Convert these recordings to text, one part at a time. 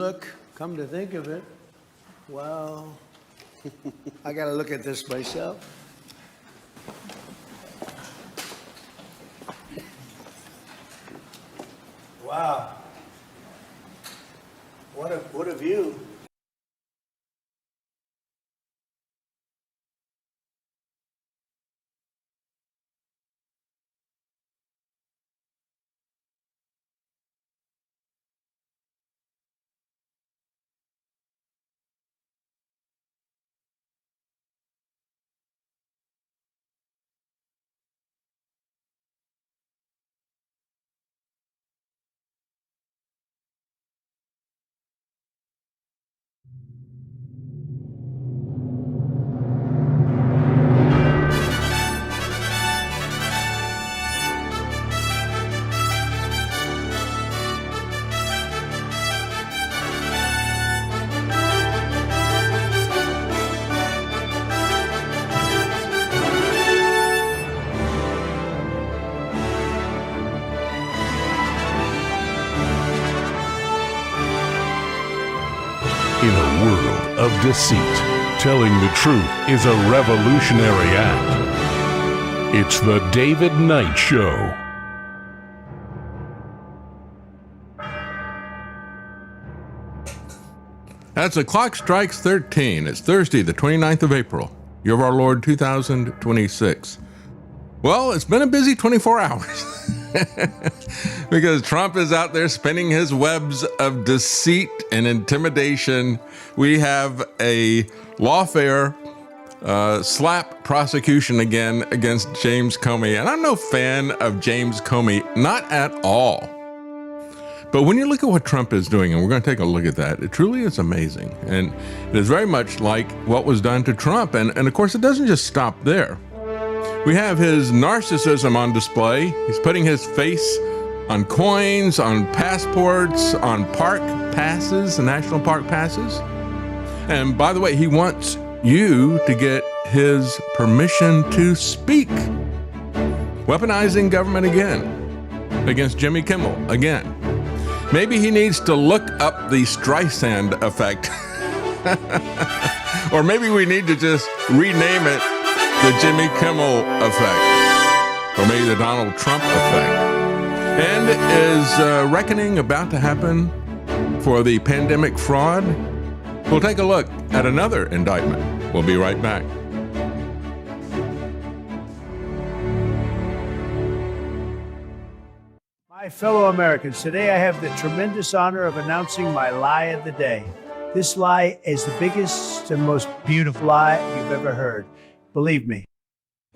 Look, come to think of it, well, I got to look at this myself. Wow. What a view. In a world of deceit, telling the truth is a revolutionary act. It's the David Knight Show. As the clock strikes 13, it's Thursday, the 29th of April, year of our Lord 2026. Well, it's been a busy 24 hours because Trump is out there spinning his webs of deceit and intimidation. We have a lawfare slap prosecution again against James Comey. And I'm no fan of James Comey, not at all. But when you look at what Trump is doing, and we're going to take a look at that, it truly is amazing. And it is very much like what was done to Trump. And of course, it doesn't just stop there. We have his narcissism on display. He's putting his face on coins, on passports, on park passes, national park passes. And by the way, he wants you to get his permission to speak. Weaponizing government again against Jimmy Kimmel again. Maybe he needs to look up the Streisand effect. Or maybe we need to just rename it the Jimmy Kimmel effect. Or maybe the Donald Trump effect. And is reckoning about to happen for the pandemic fraud? We'll take a look at another indictment. We'll be right back. My fellow Americans, today I have the tremendous honor of announcing my lie of the day. This lie is the biggest and most beautiful lie you've ever heard. Believe me.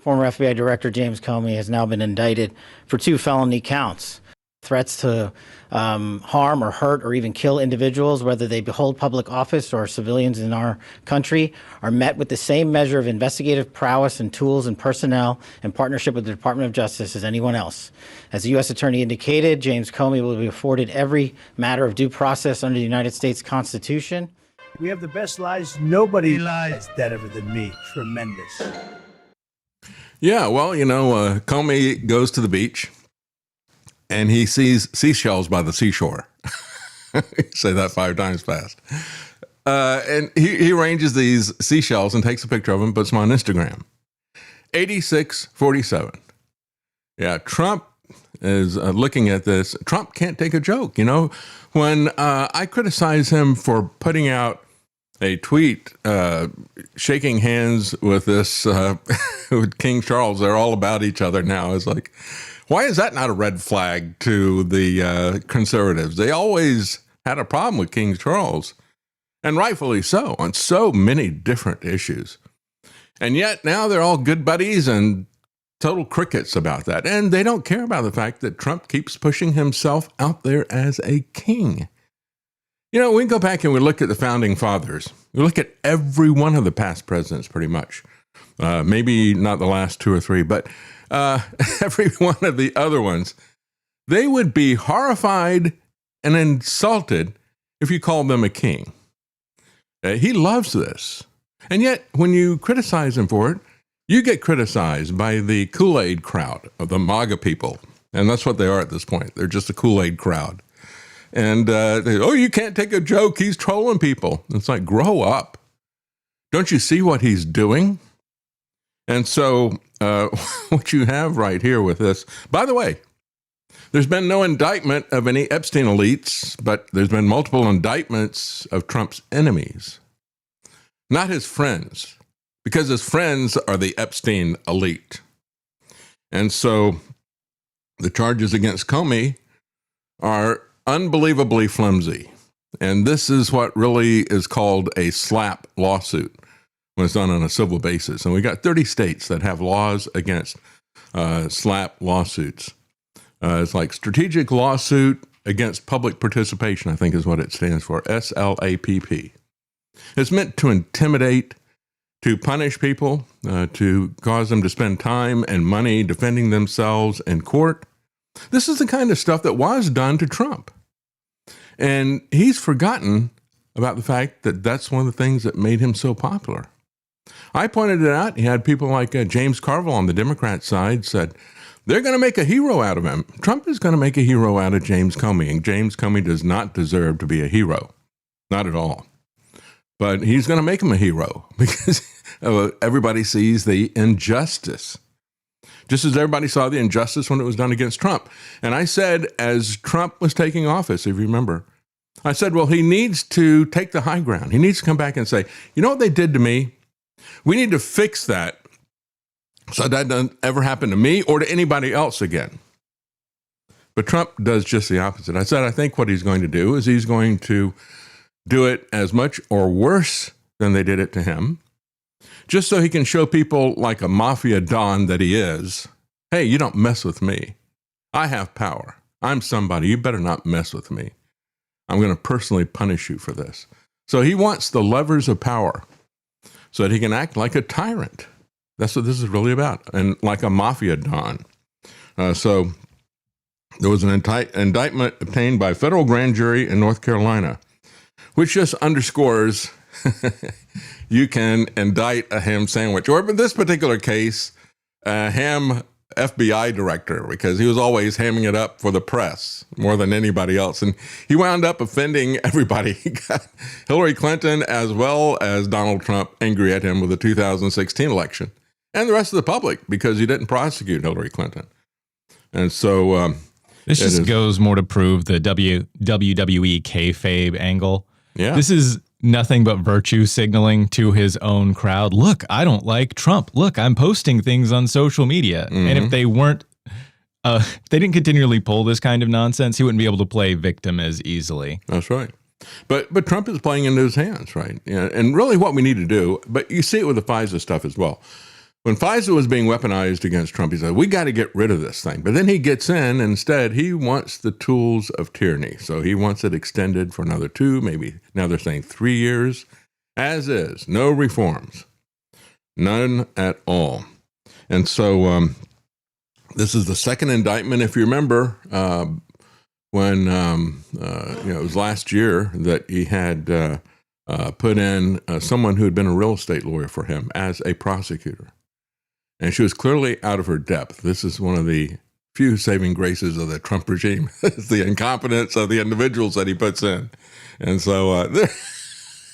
Former FBI Director James Comey has now been indicted for 2 felony counts. Threats to harm or hurt or even kill individuals, whether they hold public office or civilians in our country, are met with the same measure of investigative prowess and tools and personnel in partnership with the Department of Justice as anyone else. As the U.S. Attorney indicated, James Comey will be afforded every matter of due process under the United States Constitution. We have the best lies. Nobody lies better than me. Tremendous. Yeah, well, you know, Comey goes to the beach and he sees seashells by the seashore. Say that 5 times fast. And he arranges these seashells and takes a picture of them, puts them on Instagram. 8647. Yeah, Trump is looking at this. Trump can't take a joke. You know, when I criticize him for putting out a tweet shaking hands with this with King Charles, they're all about each other now. It's like, why is that not a red flag to the conservatives? They always had a problem with King Charles, and rightfully so, on so many different issues. And yet now they're all good buddies and total crickets about that. And they don't care about the fact that Trump keeps pushing himself out there as a king. You know, we can go back and we look at the founding fathers. We look at every one of the past presidents pretty much. Maybe not the last 2 or 3, but every one of the other ones. They would be horrified and insulted if you called them a king. He loves this. And yet, when you criticize him for it, you get criticized by the Kool-Aid crowd of the MAGA people. And that's what they are at this point. They're just a Kool-Aid crowd. And you can't take a joke. He's trolling people. It's like, grow up. Don't you see what he's doing? And so what you have right here with this, by the way, there's been no indictment of any Epstein elites, but there's been multiple indictments of Trump's enemies, not his friends, because his friends are the Epstein elite. And so the charges against Comey are unbelievably flimsy. And this is what really is called a slap lawsuit when it's done on a civil basis. And we got 30 states that have laws against slap lawsuits. It's like strategic lawsuit against public participation, I think is what it stands for, SLAPP. It's meant to intimidate, to punish people, to cause them to spend time and money defending themselves in court. This is the kind of stuff that was done to Trump. And he's forgotten about the fact that that's one of the things that made him so popular. I pointed it out. He had people like James Carville on the Democrat side said, they're going to make a hero out of him. Trump is going to make a hero out of James Comey, and James Comey does not deserve to be a hero. Not at all. But he's going to make him a hero because everybody sees the injustice. Just as everybody saw the injustice when it was done against Trump. And I said, as Trump was taking office, if you remember, I said, well, he needs to take the high ground. He needs to come back and say, you know what they did to me? We need to fix that so that doesn't ever happen to me or to anybody else again. But Trump does just the opposite. I said, I think what he's going to do is he's going to do it as much or worse than they did it to him, just so he can show people like a mafia don that he is, hey, you don't mess with me. I have power. I'm somebody. You better not mess with me. I'm going to personally punish you for this. So he wants the levers of power so that he can act like a tyrant. That's what this is really about, and like a mafia don. So there was an indictment obtained by a federal grand jury in North Carolina, which just underscores you can indict a ham sandwich, or in this particular case, a ham FBI director, because he was always hamming it up for the press more than anybody else. And he wound up offending everybody. He got Hillary Clinton as well as Donald Trump angry at him with the 2016 election, and the rest of the public, because he didn't prosecute Hillary Clinton. And so this just goes more to prove the WWE kayfabe angle. Yeah. This is nothing but virtue signaling to his own crowd. Look, I don't like Trump. Look, I'm posting things on social media. Mm-hmm. And if they weren't, they didn't continually pull this kind of nonsense, he wouldn't be able to play victim as easily. That's right. But Trump is playing into his hands, right? Yeah, and really what we need to do, but you see it with the FISA stuff as well. When FISA was being weaponized against Trump, he said, we got to get rid of this thing. But then he gets in, and instead, he wants the tools of tyranny. So he wants it extended for another 2, maybe now they're saying 3 years, as is. No reforms. None at all. And so this is the second indictment. If you remember, when it was last year that he had put in someone who had been a real estate lawyer for him as a prosecutor. And she was clearly out of her depth. This is one of the few saving graces of the Trump regime. It's the incompetence of the individuals that he puts in. And so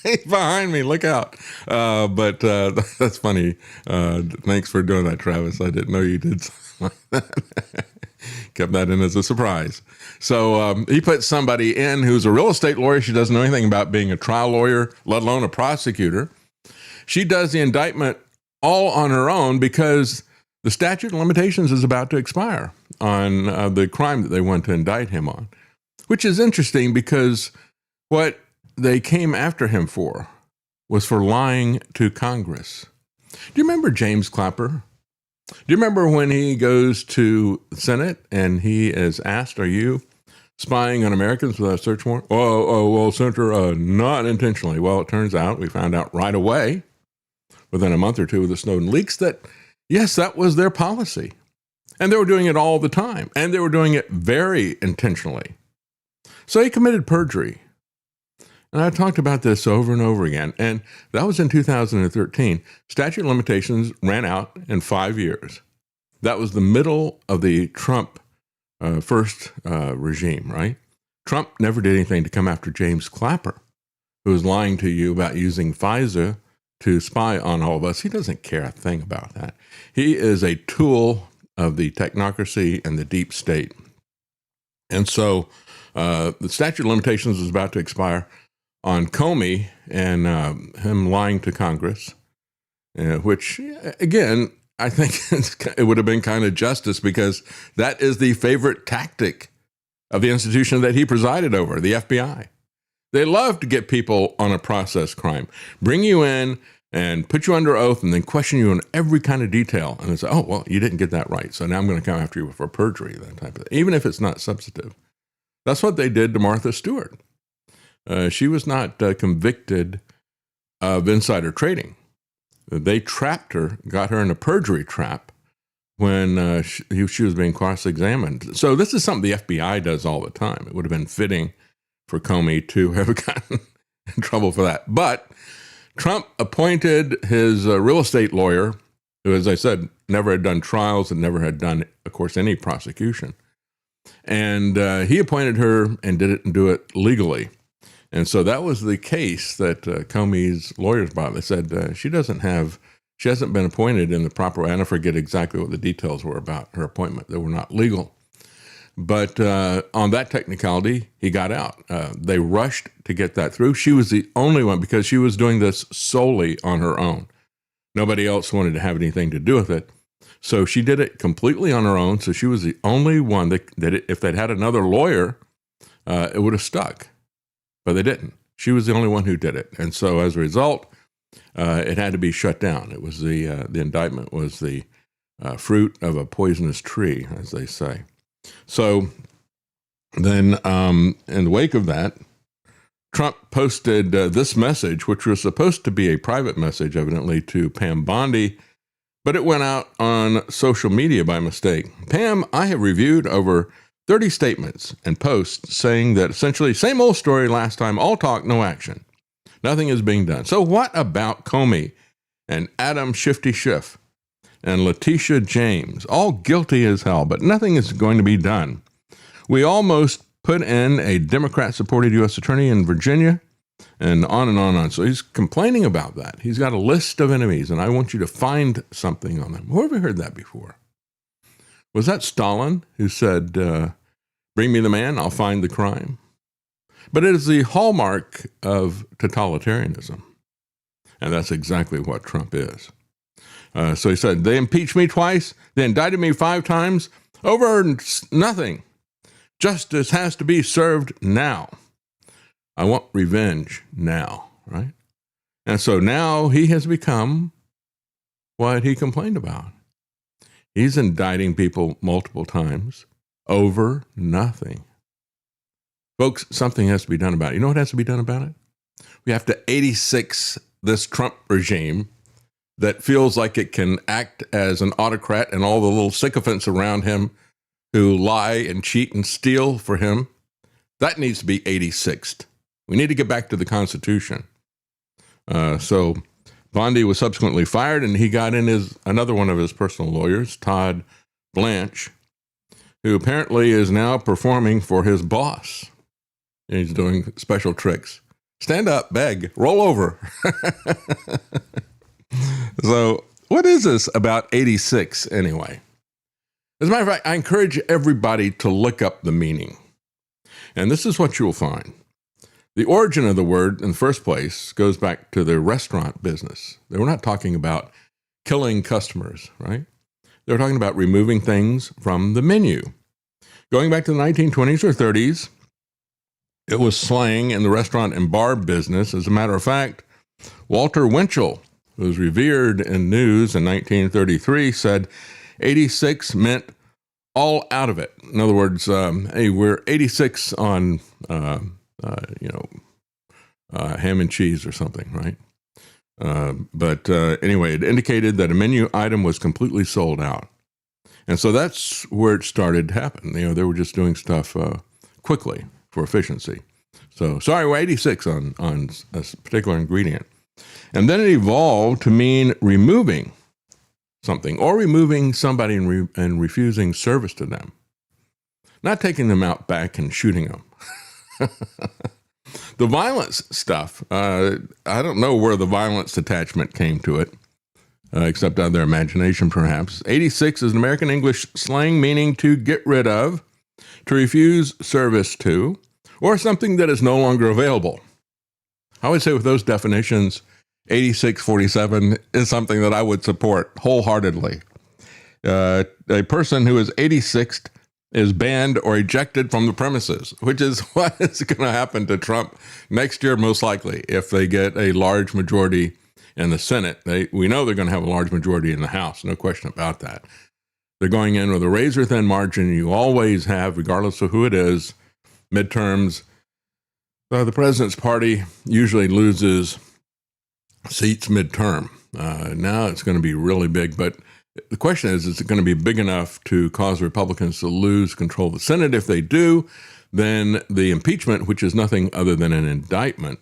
he's behind me. Look out. But that's funny. Thanks for doing that, Travis. I didn't know you did something like that. Kept that in as a surprise. So he put somebody in who's a real estate lawyer. She doesn't know anything about being a trial lawyer, let alone a prosecutor. She does the indictment all on her own because the statute of limitations is about to expire on the crime that they want to indict him on, which is interesting because what they came after him for was for lying to Congress. Do you remember James Clapper? Do you remember when he goes to the Senate and he is asked, are you spying on Americans without a search warrant? Well, Senator, not intentionally. Well, it turns out we found out right away within a month or two with the Snowden leaks that, yes, that was their policy. And they were doing it all the time. And they were doing it very intentionally. So he committed perjury. And I talked about this over and over again. And that was in 2013. Statute of limitations ran out in 5 years. That was the middle of the Trump first regime, right? Trump never did anything to come after James Clapper, who was lying to you about using FISA to spy on all of us. He doesn't care a thing about that. He is a tool of the technocracy and the deep state. And so the statute of limitations was about to expire on Comey and him lying to Congress, which, again, I think it would have been kind of justice, because that is the favorite tactic of the institution that he presided over, the FBI. They love to get people on a process crime, bring you in and put you under oath and then question you on every kind of detail. And they say, oh, well, you didn't get that right, so now I'm going to come after you for perjury, that type of thing, even if it's not substantive. That's what they did to Martha Stewart. She was not convicted of insider trading. They trapped her, got her in a perjury trap when she was being cross-examined. So this is something the FBI does all the time. It would have been fitting for Comey to have gotten in trouble for that. But Trump appointed his real estate lawyer, who, as I said, never had done trials and never had done, of course, any prosecution. And he appointed her and do it legally. And so that was the case that Comey's lawyers brought. They said she hasn't been appointed in the proper way. I don't forget exactly what the details were about her appointment. They were not legal. But on that technicality, he got out. They rushed to get that through. She was the only one, because she was doing this solely on her own. Nobody else wanted to have anything to do with it. So she did it completely on her own. So she was the only one that if they'd had another lawyer, it would have stuck. But they didn't. She was the only one who did it. And so as a result, it had to be shut down. It was the indictment was the fruit of a poisonous tree, as they say. So then in the wake of that, Trump posted this message, which was supposed to be a private message, evidently, to Pam Bondi, but it went out on social media by mistake. Pam, I have reviewed over 30 statements and posts saying that essentially same old story last time, all talk, no action. Nothing is being done. So what about Comey and Adam Shifty Schiff and Letitia James? All guilty as hell, but nothing is going to be done. We almost put in a Democrat-supported U.S. attorney in Virginia, and on and on and on. So he's complaining about that. He's got a list of enemies, and I want you to find something on them. Who have you heard that before? Was that Stalin who said, bring me the man, I'll find the crime? But it is the hallmark of totalitarianism. And that's exactly what Trump is. So he said, they impeached me twice, they indicted me 5 times over nothing. Justice has to be served now. I want revenge now, right? And so now he has become what he complained about. He's indicting people multiple times over nothing. Folks, something has to be done about it. You know what has to be done about it? We have to 86 this Trump regime that feels like it can act as an autocrat, and all the little sycophants around him who lie and cheat and steal for him. That needs to be 86th. We need to get back to the Constitution. So Bondi was subsequently fired, and he got in another one of his personal lawyers, Todd Blanche, who apparently is now performing for his boss. And he's doing special tricks. Stand up, beg, roll over. So what is this about 86 anyway? As a matter of fact, I encourage everybody to look up the meaning. And this is what you'll find. The origin of the word in the first place goes back to the restaurant business. They were not talking about killing customers, right? They were talking about removing things from the menu. Going back to the 1920s or 30s, it was slang in the restaurant and bar business. As a matter of fact, Walter Winchell, who was revered in news in 1933, said 86 meant all out of it. In other words, hey, we're 86 on ham and cheese or something, right? But anyway, it indicated that a menu item was completely sold out. And so that's where it started to happen. You know, they were just doing stuff quickly for efficiency. So, sorry, we're 86 on a particular ingredient. And then it evolved to mean removing something or removing somebody and refusing service to them. Not taking them out back and shooting them. The violence stuff, I don't know where the violence attachment came to it, except out of their imagination, perhaps. 86 is an American English slang meaning to get rid of, to refuse service to, or something that is no longer available. I would say with those definitions, 8647 is something that I would support wholeheartedly. A person who is 86th is banned or ejected from the premises, which is what is going to happen to Trump next year, most likely, if they get a large majority in the Senate. We know they're going to have a large majority in the House, no question about that. They're going in with a razor-thin margin. You always have, regardless of who it is, midterms. The president's party usually loses seats midterm. Now it's going to be really big, but the question is it going to be big enough to cause Republicans to lose control of the Senate? If they do, then the impeachment, which is nothing other than an indictment,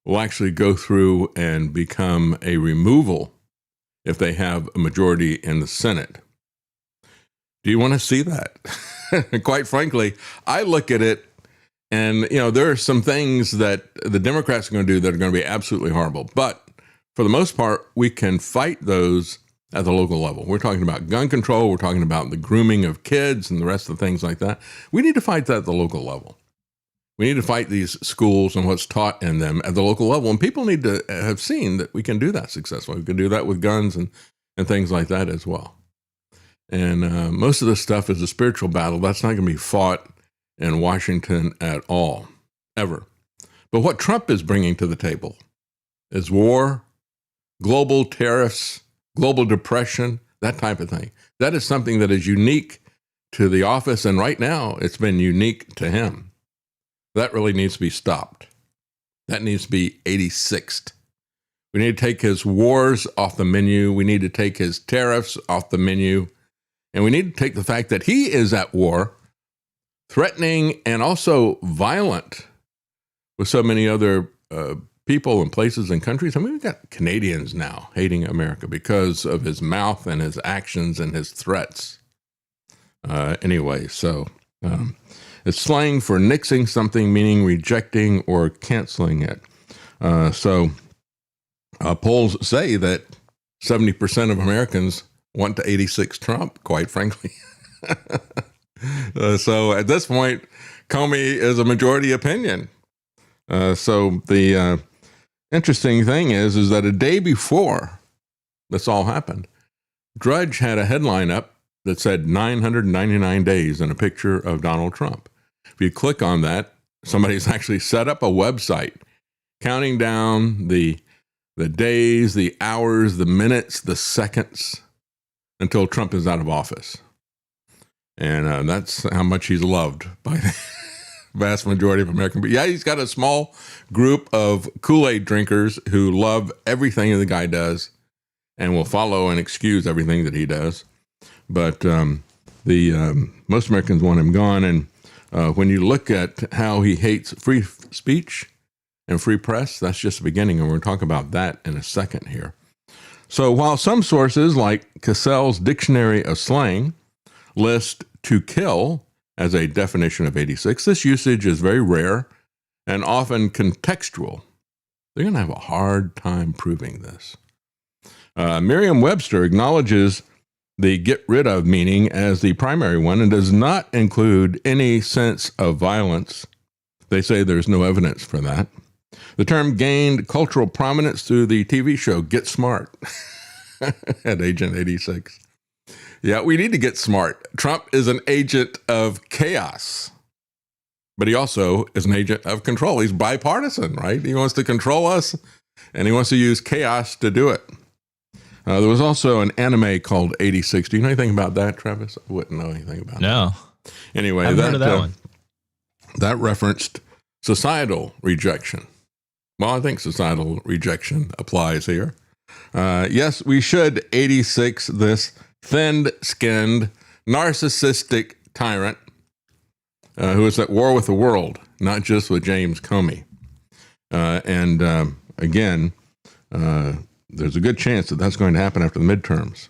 will actually go through and become a removal if they have a majority in the Senate. Do you want to see that? Quite frankly, I look at it and, there are some things that the Democrats are going to do that are going to be absolutely horrible. But for the most part, we can fight those at the local level. We're talking about gun control. We're talking about the grooming of kids and the rest of the things like that. We need to fight that at the local level. We need to fight these schools and what's taught in them at the local level. And people need to have seen that we can do that successfully. We can do that with guns and things like that as well. And most of this stuff is a spiritual battle. That's not going to be fought in Washington at all, ever. But what Trump is bringing to the table is war, global tariffs, global depression, that type of thing. That is something that is unique to the office, and right now it's been unique to him. That really needs to be stopped. That needs to be 86th. We need to take his wars off the menu. We need to take his tariffs off the menu. And we need to take the fact that he is at war, threatening and also violent with so many other people and places and countries. I mean, we've got Canadians now hating America because of his mouth and his actions and his threats. Anyway, so it's slang for nixing something, meaning rejecting or canceling it. So polls say that 70% of Americans want to 86 Trump, quite frankly. So at this point, Comey is a majority opinion. So the interesting thing is that a day before this all happened, Drudge had a headline up that said 999 days and a picture of Donald Trump. If you click on that, somebody's actually set up a website counting down the days, the hours, the minutes, the seconds until Trump is out of office. And that's how much he's loved by the vast majority of American people. Yeah, he's got a small group of Kool-Aid drinkers who love everything the guy does and will follow and excuse everything that he does. But most Americans want him gone. And when you look at how he hates free speech and free press, that's just the beginning. And we're going to talk about that in a second here. So while some sources like Cassell's Dictionary of Slang list to kill as a definition of 86, this usage is very rare and often contextual. They're going to have a hard time proving this. Merriam-Webster acknowledges the get rid of meaning as the primary one and does not include any sense of violence. They say there's no evidence for that. The term gained cultural prominence through the TV show Get Smart at Agent 86. Yeah, we need to get smart. Trump is an agent of chaos, but he also is an agent of control. He's bipartisan, right? He wants to control us, and he wants to use chaos to do it. There was also an anime called 86. Do you know anything about that, Travis? I wouldn't know anything about that. No. Anyway, I've heard of that one. That referenced societal rejection. Well, I think societal rejection applies here. Yes, we should 86 this thin-skinned, narcissistic tyrant who is at war with the world, not just with James Comey. Again, there's a good chance that that's going to happen after the midterms.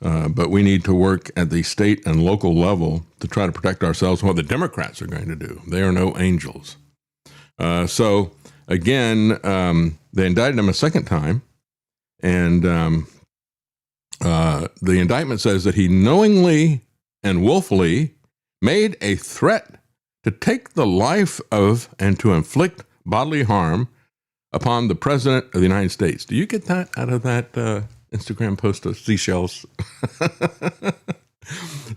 But we need to work at the state and local level to try to protect ourselves from what the Democrats are going to do. They are no angels. So again, they indicted him a second time. And the indictment says that he knowingly and willfully made a threat to take the life of and to inflict bodily harm upon the President of the United States. Do you get that out of that Instagram post of seashells?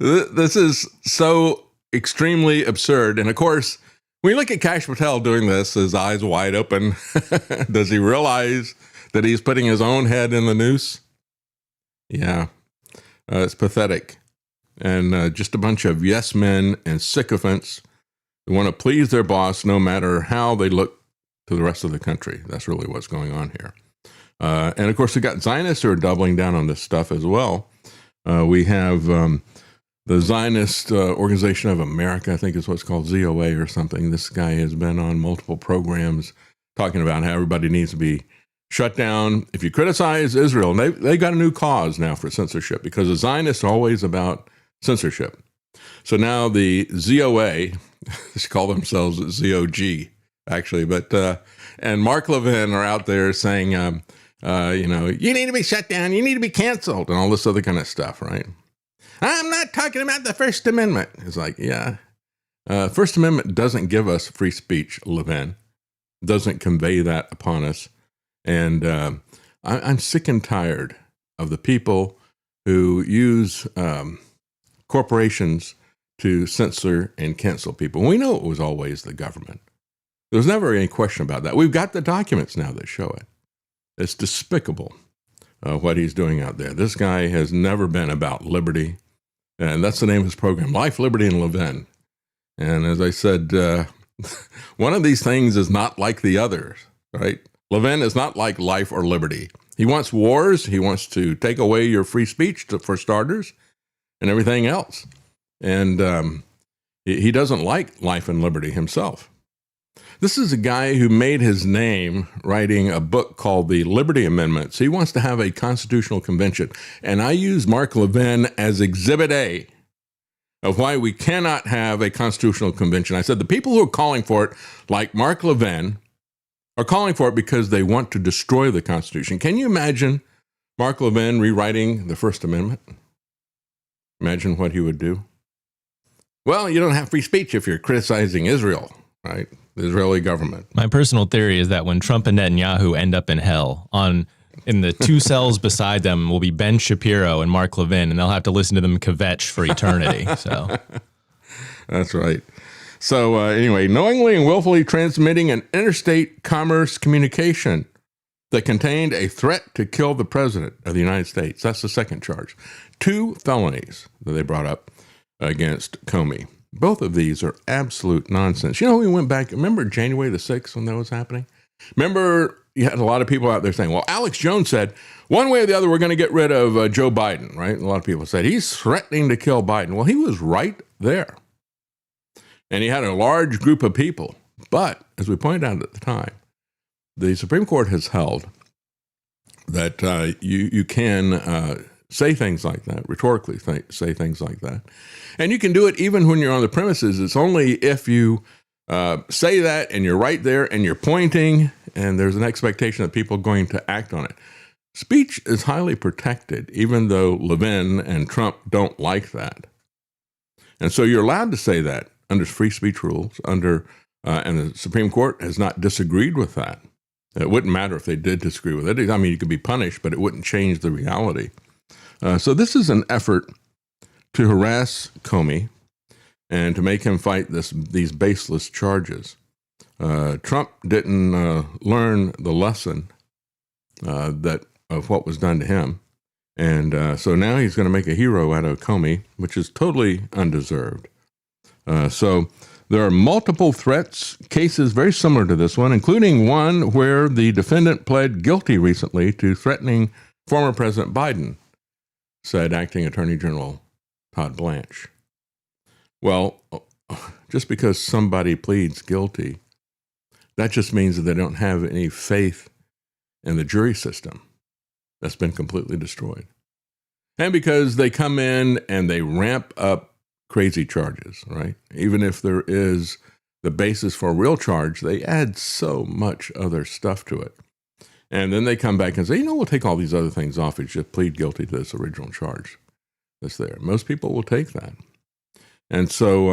This is so extremely absurd. And of course, when you look at Kash Patel doing this, his eyes wide open, does he realize that he's putting his own head in the noose? Yeah, it's pathetic. And just a bunch of yes men and sycophants who want to please their boss no matter how they look to the rest of the country. That's really what's going on here. And of course, we got Zionists who are doubling down on this stuff as well. We have the Zionist Organization of America, I think is what's called ZOA or something. This guy has been on multiple programs talking about how everybody needs to be shut down. If you criticize Israel, and they got a new cause now for censorship because the Zionists are always about censorship. So now the ZOA, they call themselves ZOG, actually, but and Mark Levin are out there saying, you need to be shut down, you need to be canceled, and all this other kind of stuff, right? I'm not talking about the First Amendment. It's like, yeah, First Amendment doesn't give us free speech, Levin. It doesn't convey that upon us. And I'm sick and tired of the people who use corporations to censor and cancel people. We know it was always the government. There was never any question about that. We've got the documents now that show it. It's despicable what he's doing out there. This guy has never been about liberty. And that's the name of his program, Life, Liberty, and Levin. And as I said, one of these things is not like the others, right? Levin is not like life or liberty. He wants wars. He wants to take away your free speech for starters and everything else. And he doesn't like life and liberty himself. This is a guy who made his name writing a book called the Liberty Amendments. He wants to have a constitutional convention. And I use Mark Levin as Exhibit A of why we cannot have a constitutional convention. I said the people who are calling for it, like Mark Levin, are calling for it because they want to destroy the Constitution. Can you imagine Mark Levin rewriting the First Amendment? Imagine what he would do. Well, you don't have free speech if you're criticizing Israel, right? The Israeli government. My personal theory is that when Trump and Netanyahu end up in hell, in the two cells beside them will be Ben Shapiro and Mark Levin, and they'll have to listen to them kvetch for eternity. So that's right. So anyway, knowingly and willfully transmitting an interstate commerce communication that contained a threat to kill the president of the United States. That's the second charge. 2 felonies that they brought up against Comey. Both of these are absolute nonsense. You know, we went back, remember January the 6th when that was happening? Remember, you had a lot of people out there saying, well, Alex Jones said, one way or the other, we're going to get rid of Joe Biden, right? A lot of people said, he's threatening to kill Biden. Well, he was right there. And he had a large group of people. But, as we pointed out at the time, the Supreme Court has held that you can say things like that, rhetorically say things like that. And you can do it even when you're on the premises. It's only if you say that and you're right there and you're pointing and there's an expectation that people are going to act on it. Speech is highly protected, even though Levin and Trump don't like that. And so you're allowed to say that under free speech rules, and the Supreme Court has not disagreed with that. It wouldn't matter if they did disagree with it. I mean, you could be punished, but it wouldn't change the reality. So this is an effort to harass Comey and to make him fight these baseless charges. Trump didn't learn the lesson of what was done to him. And so now he's going to make a hero out of Comey, which is totally undeserved. So there are multiple threats, cases very similar to this one, including one where the defendant pled guilty recently to threatening former President Biden, said Acting Attorney General Todd Blanche. Well, just because somebody pleads guilty, that just means that they don't have any faith in the jury system. That's been completely destroyed. And because they come in and they ramp up crazy charges, right? Even if there is the basis for a real charge, they add so much other stuff to it. And then they come back and say, we'll take all these other things off and just plead guilty to this original charge that's there. Most people will take that. And so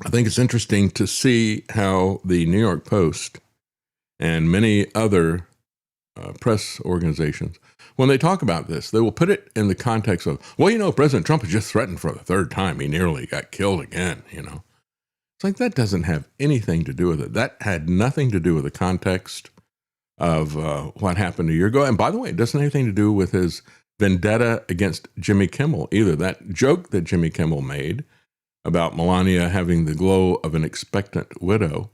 I think it's interesting to see how the New York Post and many other press organizations, when they talk about this, they will put it in the context of, President Trump was just threatened for the third time. He nearly got killed again, It's like that doesn't have anything to do with it. That had nothing to do with the context of what happened a year ago. And by the way, it doesn't have anything to do with his vendetta against Jimmy Kimmel either. That joke that Jimmy Kimmel made about Melania having the glow of an expectant widow,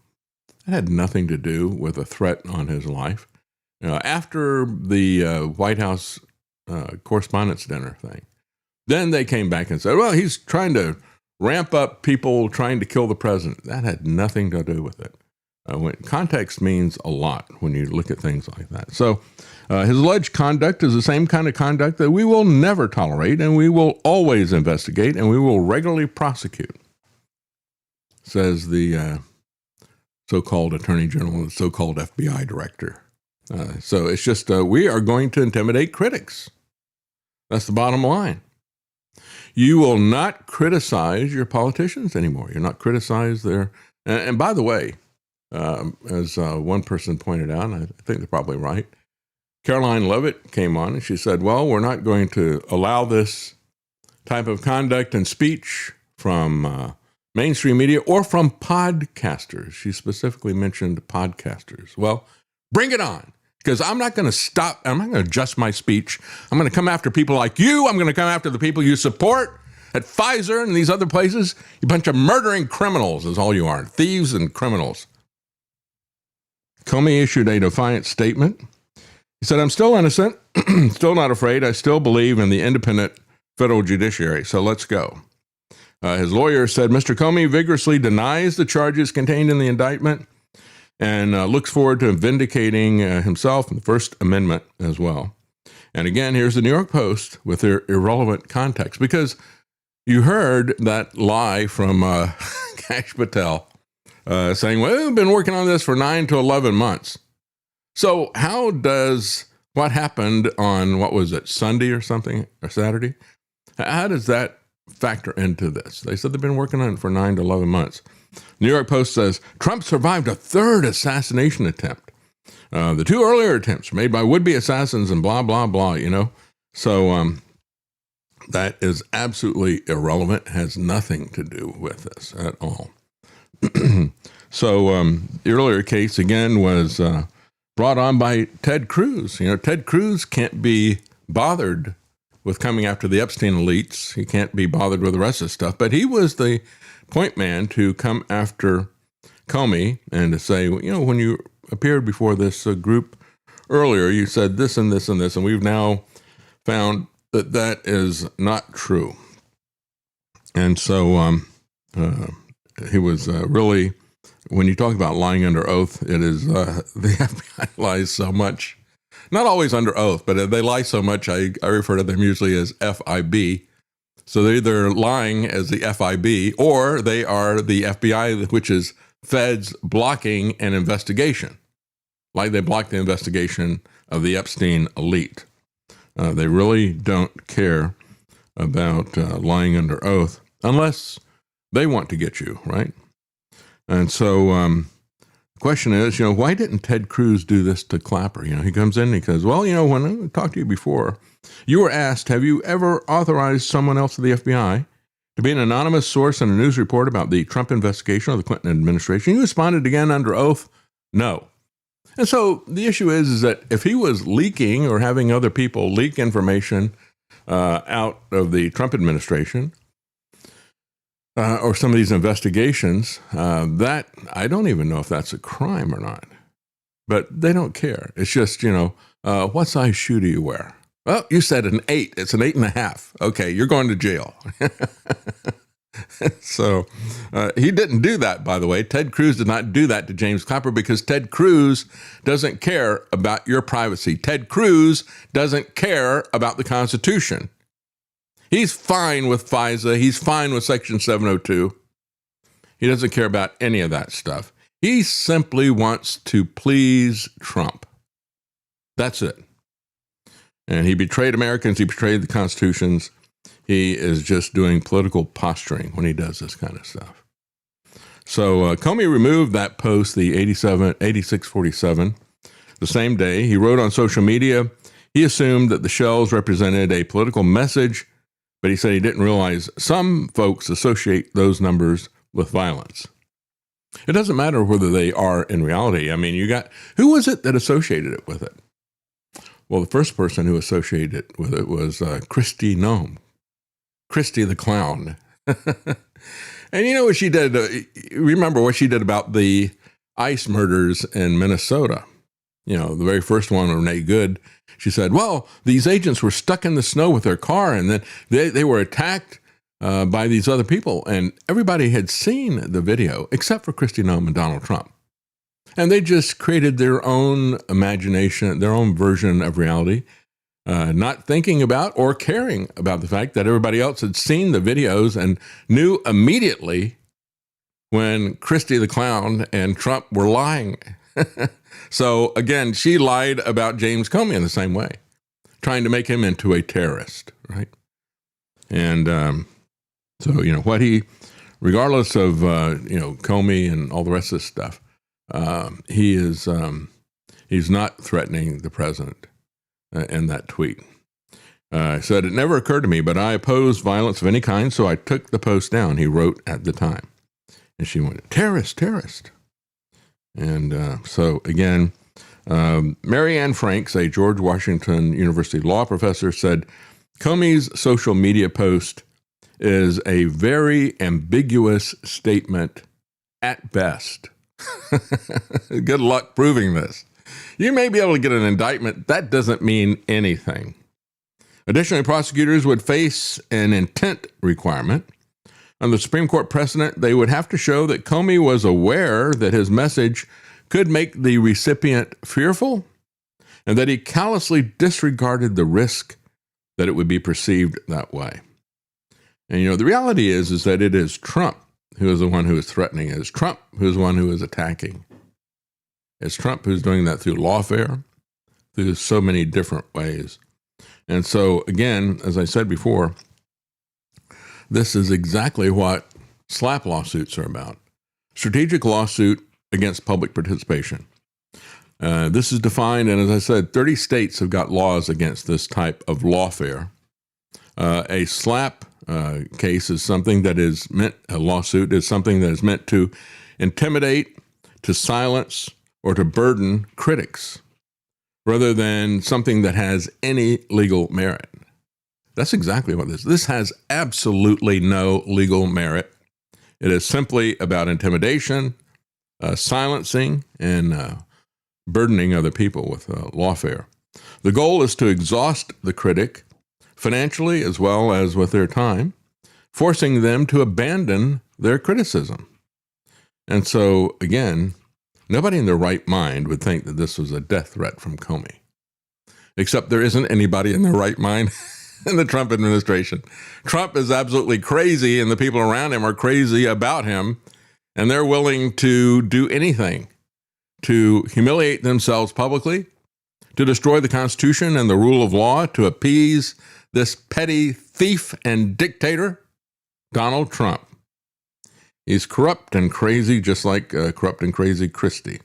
it had nothing to do with a threat on his life. After the White House Correspondents' Dinner thing, then they came back and said, well, he's trying to ramp up people trying to kill the president. That had nothing to do with it. Context means a lot when you look at things like that. So his alleged conduct is the same kind of conduct that we will never tolerate, and we will always investigate, and we will regularly prosecute, says the so-called Attorney General and so-called FBI director. So it's just we are going to intimidate critics. That's the bottom line. You will not criticize your politicians anymore. You're not criticize their... And by the way, as one person pointed out, and I think they're probably right, Caroline Levitt came on and she said, well, we're not going to allow this type of conduct and speech from mainstream media or from podcasters. She specifically mentioned podcasters. Well, bring it on, because I'm not going to stop. I'm not going to adjust my speech. I'm going to come after people like you. I'm going to come after the people you support at Pfizer and these other places. You bunch of murdering criminals is all you are, thieves and criminals. Comey issued a defiant statement. He said, I'm still innocent, still not afraid. I still believe in the independent federal judiciary. So let's go. His lawyer said, Mr. Comey vigorously denies the charges contained in the indictment and looks forward to vindicating himself in the First Amendment as well. And again, here's the New York Post with their irrelevant context, because you heard that lie from Kash Patel saying, well, we've been working on this for 9 to 11 months. So how does what happened on, what was it, Sunday or something, or Saturday? How does that factor into this? They said they've been working on it for 9 to 11 months. New York Post says, Trump survived a third assassination attempt. The 2 earlier attempts were made by would-be assassins and blah, blah, blah, So that is absolutely irrelevant, has nothing to do with this at all. So the earlier case, again, was brought on by Ted Cruz. Ted Cruz can't be bothered with coming after the Epstein elites. He can't be bothered with the rest of the stuff. But he was the point man to come after Comey and to say, when you appeared before this group earlier, you said this and this and this, and we've now found that that is not true. And so he was really, when you talk about lying under oath, it is the FBI lies so much. Not always under oath, but they lie so much, I refer to them usually as FIB. So they're either lying as the FIB or they are the FBI, which is feds blocking an investigation, like they blocked the investigation of the Epstein elite. They really don't care about lying under oath unless they want to get you, right? And so the question is, why didn't Ted Cruz do this to Clapper? He comes in and he says, well, when I talked to you before, you were asked, have you ever authorized someone else to the FBI to be an anonymous source in a news report about the Trump investigation or the Clinton administration? You responded again under oath, no. And so the issue is that if he was leaking or having other people leak information out of the Trump administration or some of these investigations, that I don't even know if that's a crime or not. But they don't care. It's just, what size shoe do you wear? Well, you said an 8. It's an 8.5. Okay, you're going to jail. So he didn't do that, by the way. Ted Cruz did not do that to James Clapper because Ted Cruz doesn't care about your privacy. Ted Cruz doesn't care about the Constitution. He's fine with FISA. He's fine with Section 702. He doesn't care about any of that stuff. He simply wants to please Trump. That's it. And he betrayed Americans. He betrayed the constitutions. He is just doing political posturing when he does this kind of stuff. So Comey removed that post, the 8647, the same day. He wrote on social media, he assumed that the shells represented a political message, but he said he didn't realize some folks associate those numbers with violence. It doesn't matter whether they are in reality. I mean, who was it that associated it with it? Well, the first person who associated it with it was Kristi Noem, Kristi the Clown. And you know what she did? Remember what she did about the ICE murders in Minnesota? You know, the very first one, Renee Good, she said, well, these agents were stuck in the snow with their car, and then they were attacked by these other people. And everybody had seen the video, except for Kristi Noem and Donald Trump. And they just created their own imagination, their own version of reality, not thinking about or caring about the fact that everybody else had seen the videos and knew immediately when Kristi the Clown and Trump were lying. So again, she lied about James Comey in the same way, trying to make him into a terrorist, right? And so, you know, regardless of, Comey and all the rest of this stuff, he's not threatening the president in that tweet. Said, it never occurred to me, but I oppose violence of any kind, so I took the post down, he wrote at the time. And she went, terrorist. And so, again, Marianne Franks, a George Washington University law professor, said, Comey's social media post is a very ambiguous statement at best. Good luck proving this. You may be able to get an indictment. That doesn't mean anything. Additionally, prosecutors would face an intent requirement. On the Supreme Court precedent, they would have to show that Comey was aware that his message could make the recipient fearful and that he callously disregarded the risk that it would be perceived that way. And, you know, the reality is that it is Trump who is the one who is threatening. It is Trump who is the one who is attacking. It's Trump who's doing that through lawfare, through so many different ways. And so, again, as I said before, this is exactly what SLAPP lawsuits are about. Strategic lawsuit against public participation. This is defined, and as I said, 30 states have got laws against this type of lawfare. A SLAPP case is something that is meant, a lawsuit is something that is meant to intimidate, to silence, or to burden critics, rather than something that has any legal merit. That's exactly what this is. This has absolutely no legal merit. It is simply about intimidation, silencing, and burdening other people with lawfare. The goal is to exhaust the critic financially as well as with their time, forcing them to abandon their criticism. And so, again, nobody in their right mind would think that this was a death threat from Comey, except there isn't anybody in their right mind in the Trump administration. Trump is absolutely crazy, and the people around him are crazy about him, and they're willing to do anything to humiliate themselves publicly, to destroy the Constitution and the rule of law, to appease this petty thief and dictator, Donald Trump. He's corrupt and crazy, just like corrupt and crazy Kristi,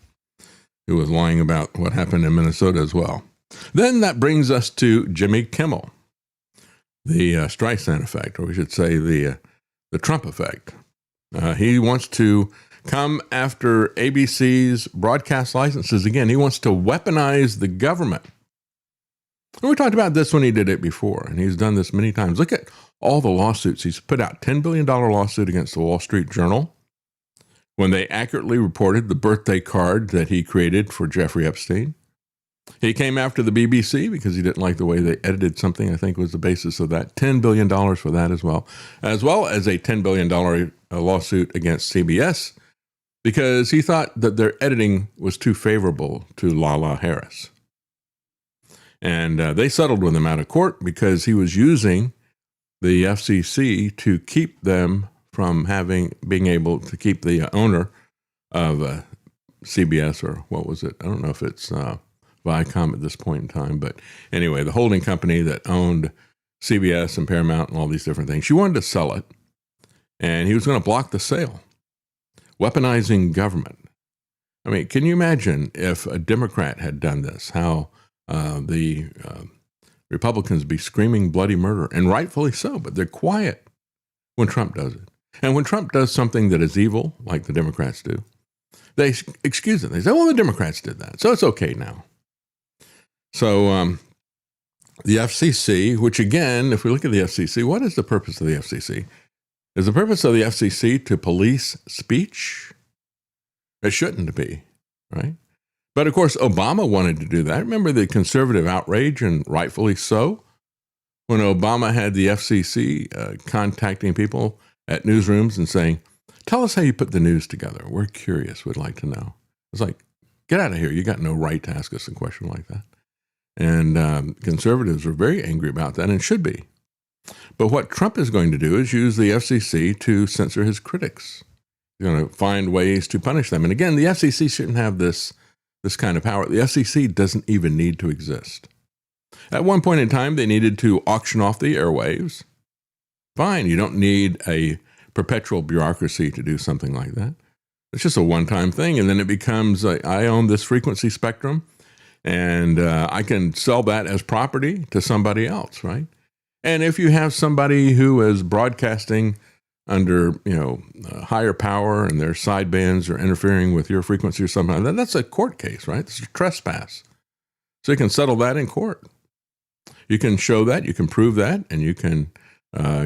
who was lying about what happened in Minnesota as well. Then that brings us to Jimmy Kimmel, the Streisand effect, or we should say the Trump effect. He wants to come after ABC's broadcast licenses again. He wants to weaponize the government. And we talked about this when he did it before, and he's done this many times. Look at all the lawsuits. He's put out $10 billion lawsuit against the Wall Street Journal when they accurately reported the birthday card that he created for Jeffrey Epstein. He came after the BBC because he didn't like the way they edited something, I think was the basis of that. $10 billion for that as well as a $10 billion lawsuit against CBS because he thought that their editing was too favorable to Lala Harris. And they settled with him out of court because he was using the FCC to keep them from being able to keep the owner of CBS, or what was it? I don't know if it's Viacom at this point in time, but anyway, the holding company that owned CBS and Paramount and all these different things. She wanted to sell it, and he was going to block the sale, weaponizing government. I mean, can you imagine if a Democrat had done this, how the Republicans would be screaming bloody murder, and rightfully so, but they're quiet when Trump does it. And when Trump does something that is evil, like the Democrats do, they excuse it. They say, well, the Democrats did that, so it's okay now. So the FCC, which again, if we look at the FCC, what is the purpose of the FCC? Is the purpose of the FCC to police speech? It shouldn't be, right? But of course, Obama wanted to do that. Remember the conservative outrage, and rightfully so, when Obama had the FCC contacting people at newsrooms and saying, tell us how you put the news together. We're curious. We'd like to know. It's like, get out of here. You got no right to ask us a question like that. And conservatives were very angry about that, and should be. But what Trump is going to do is use the FCC to censor his critics. He's going to find ways to punish them. And again, the FCC shouldn't have this kind of power. The FCC doesn't even need to exist. At one point in time, they needed to auction off the airwaves. Fine, you don't need a perpetual bureaucracy to do something like that. It's just a one-time thing, and then it becomes, I own this frequency spectrum, and I can sell that as property to somebody else, right? And if you have somebody who is broadcasting under, higher power, and their sidebands are interfering with your frequency or something like that, that's a court case, right? It's a trespass. So you can settle that in court. You can show that, you can prove that, and you can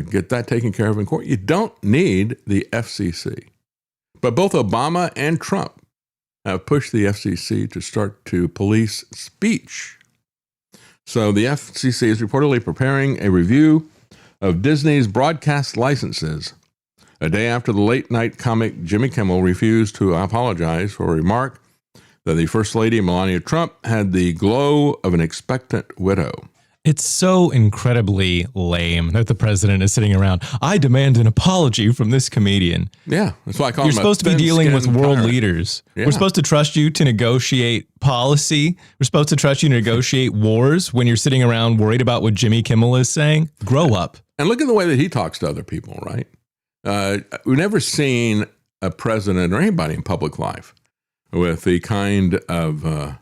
get that taken care of in court. You don't need the FCC. But both Obama and Trump have pushed the FCC to start to police speech. So the FCC is reportedly preparing a review of Disney's broadcast licenses a day after the late-night comic Jimmy Kimmel refused to apologize for a remark that the First Lady, Melania Trump, had the glow of an expectant widow. It's so incredibly lame that the president is sitting around. I demand an apology from this comedian. Yeah, that's why I call You're him supposed to be dealing with world leaders. Yeah. We're supposed to trust you to negotiate policy. We're supposed to trust you to negotiate wars when you're sitting around worried about what Jimmy Kimmel is saying. Grow up. And look at the way that he talks to other people, right? We've never seen a president or anybody in public life with the kind of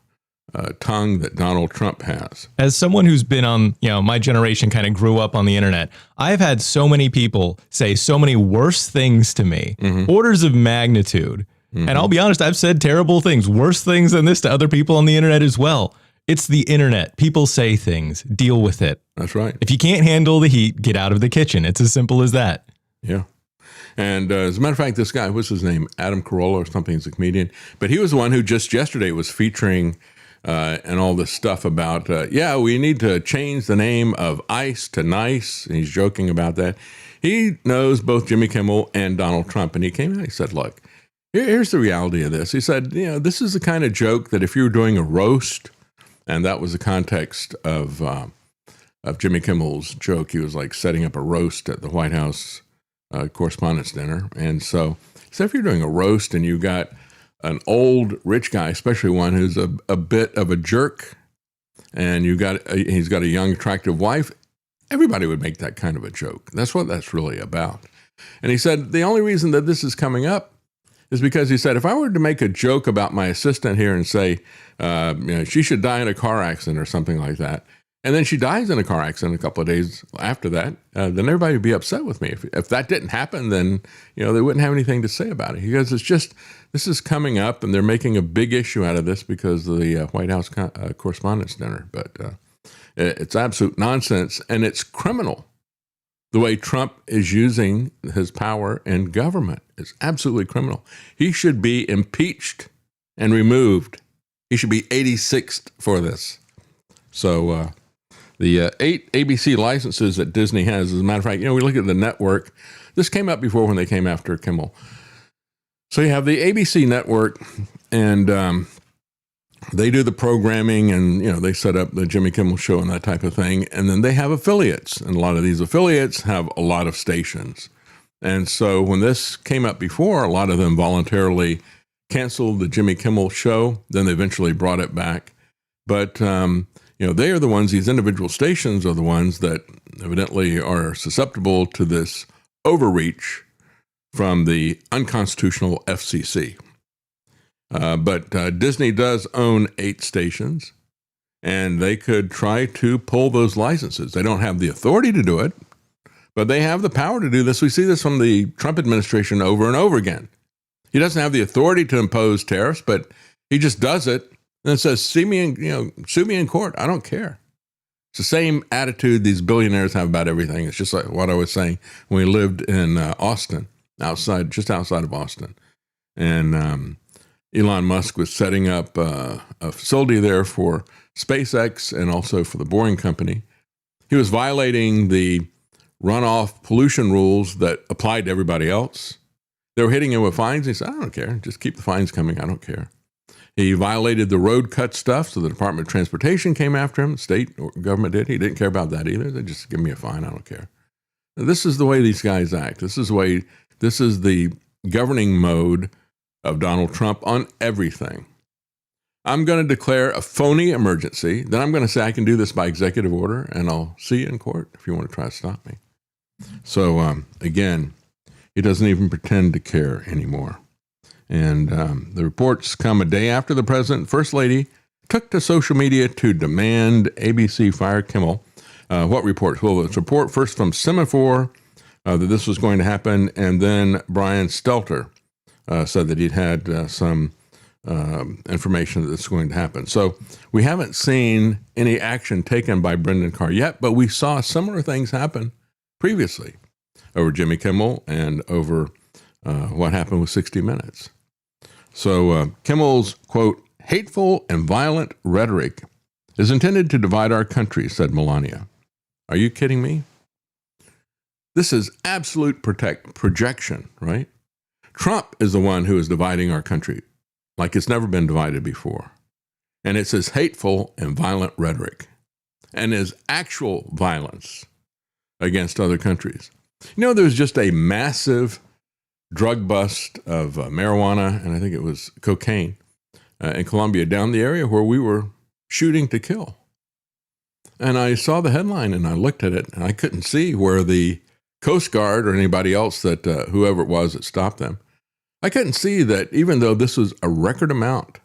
tongue that Donald Trump has. As someone who's been on, my generation kind of grew up on the internet, I've had so many people say so many worse things to me, orders of magnitude. And I'll be honest, I've said terrible things, worse things than this to other people on the internet as well. It's the internet. People say things. Deal with it. That's right. If you can't handle the heat, get out of the kitchen. It's as simple as that. Yeah. And as a matter of fact, this guy, what's his name? Adam Carolla or something. He's a comedian. But he was the one who just yesterday was featuring and all this stuff about, we need to change the name of ICE to NICE. And he's joking about that. He knows both Jimmy Kimmel and Donald Trump. And he came out and he said, look, here's the reality of this. He said, this is the kind of joke that if you were doing a roast, and that was the context of Jimmy Kimmel's joke. He was like setting up a roast at the White House Correspondents' Dinner. And so if you're doing a roast and you got an old rich guy, especially one who's a bit of a jerk, and he's got a young attractive wife, everybody would make that kind of a joke. That's what that's really about. And he said the only reason that this is coming up is because he said, if I were to make a joke about my assistant here and say, she should die in a car accident or something like that, and then she dies in a car accident a couple of days after that, then everybody would be upset with me. If that didn't happen, then, they wouldn't have anything to say about it. Because this is coming up, and they're making a big issue out of this because of the White House Correspondents' Dinner. But it's absolute nonsense, and it's criminal. The way Trump is using his power in government is absolutely criminal. He should be impeached and removed. He should be 86th for this. So the 8 ABC licenses that Disney has, as a matter of fact, we look at the network. This came up before when they came after Kimmel. So you have the ABC network, and they do the programming, and they set up the Jimmy Kimmel Show and that type of thing, and then they have affiliates, and a lot of these affiliates have a lot of stations. And so when this came up before, a lot of them voluntarily canceled the Jimmy Kimmel Show. Then they eventually brought it back. But, they are the ones, these individual stations are the ones that evidently are susceptible to this overreach from the unconstitutional FCC. But Disney does own 8 stations, and they could try to pull those licenses. They don't have the authority to do it, but they have the power to do this. We see this from the Trump administration over and over again. He doesn't have the authority to impose tariffs, but he just does it and says, sue me in court. I don't care. It's the same attitude these billionaires have about everything. It's just like what I was saying when we lived in Austin, just outside of Austin. And Elon Musk was setting up a facility there for SpaceX and also for the Boring Company. He was violating the runoff pollution rules that applied to everybody else. They were hitting him with fines. He said, I don't care. Just keep the fines coming. I don't care. He violated the road cut stuff, so the Department of Transportation came after him. The state government did. He didn't care about that either. They just give me a fine. I don't care. This is the way these guys act. This is the governing mode of Donald Trump on everything. I'm going to declare a phony emergency. Then I'm going to say I can do this by executive order, and I'll see you in court if you want to try to stop me. So, again, he doesn't even pretend to care anymore. And the reports come a day after the president and first lady took to social media to demand ABC fire Kimmel. What reports? Well, it's a report first from Semaphore that this was going to happen, and then Brian Stelter said that he'd had some information that this is going to happen. So we haven't seen any action taken by Brendan Carr yet, but we saw similar things happen previously over Jimmy Kimmel and over what happened with 60 Minutes. So Kimmel's, quote, hateful and violent rhetoric is intended to divide our country, said Melania. Are you kidding me? This is absolute projection, right? Trump is the one who is dividing our country like it's never been divided before. And it's his hateful and violent rhetoric and his actual violence against other countries. There's just a massive drug bust of marijuana, and I think it was cocaine, in Colombia, down the area where we were shooting to kill. And I saw the headline, and I looked at it, and I couldn't see where the Coast Guard or anybody else that, whoever it was that stopped them, I couldn't see that even though this was a record amount,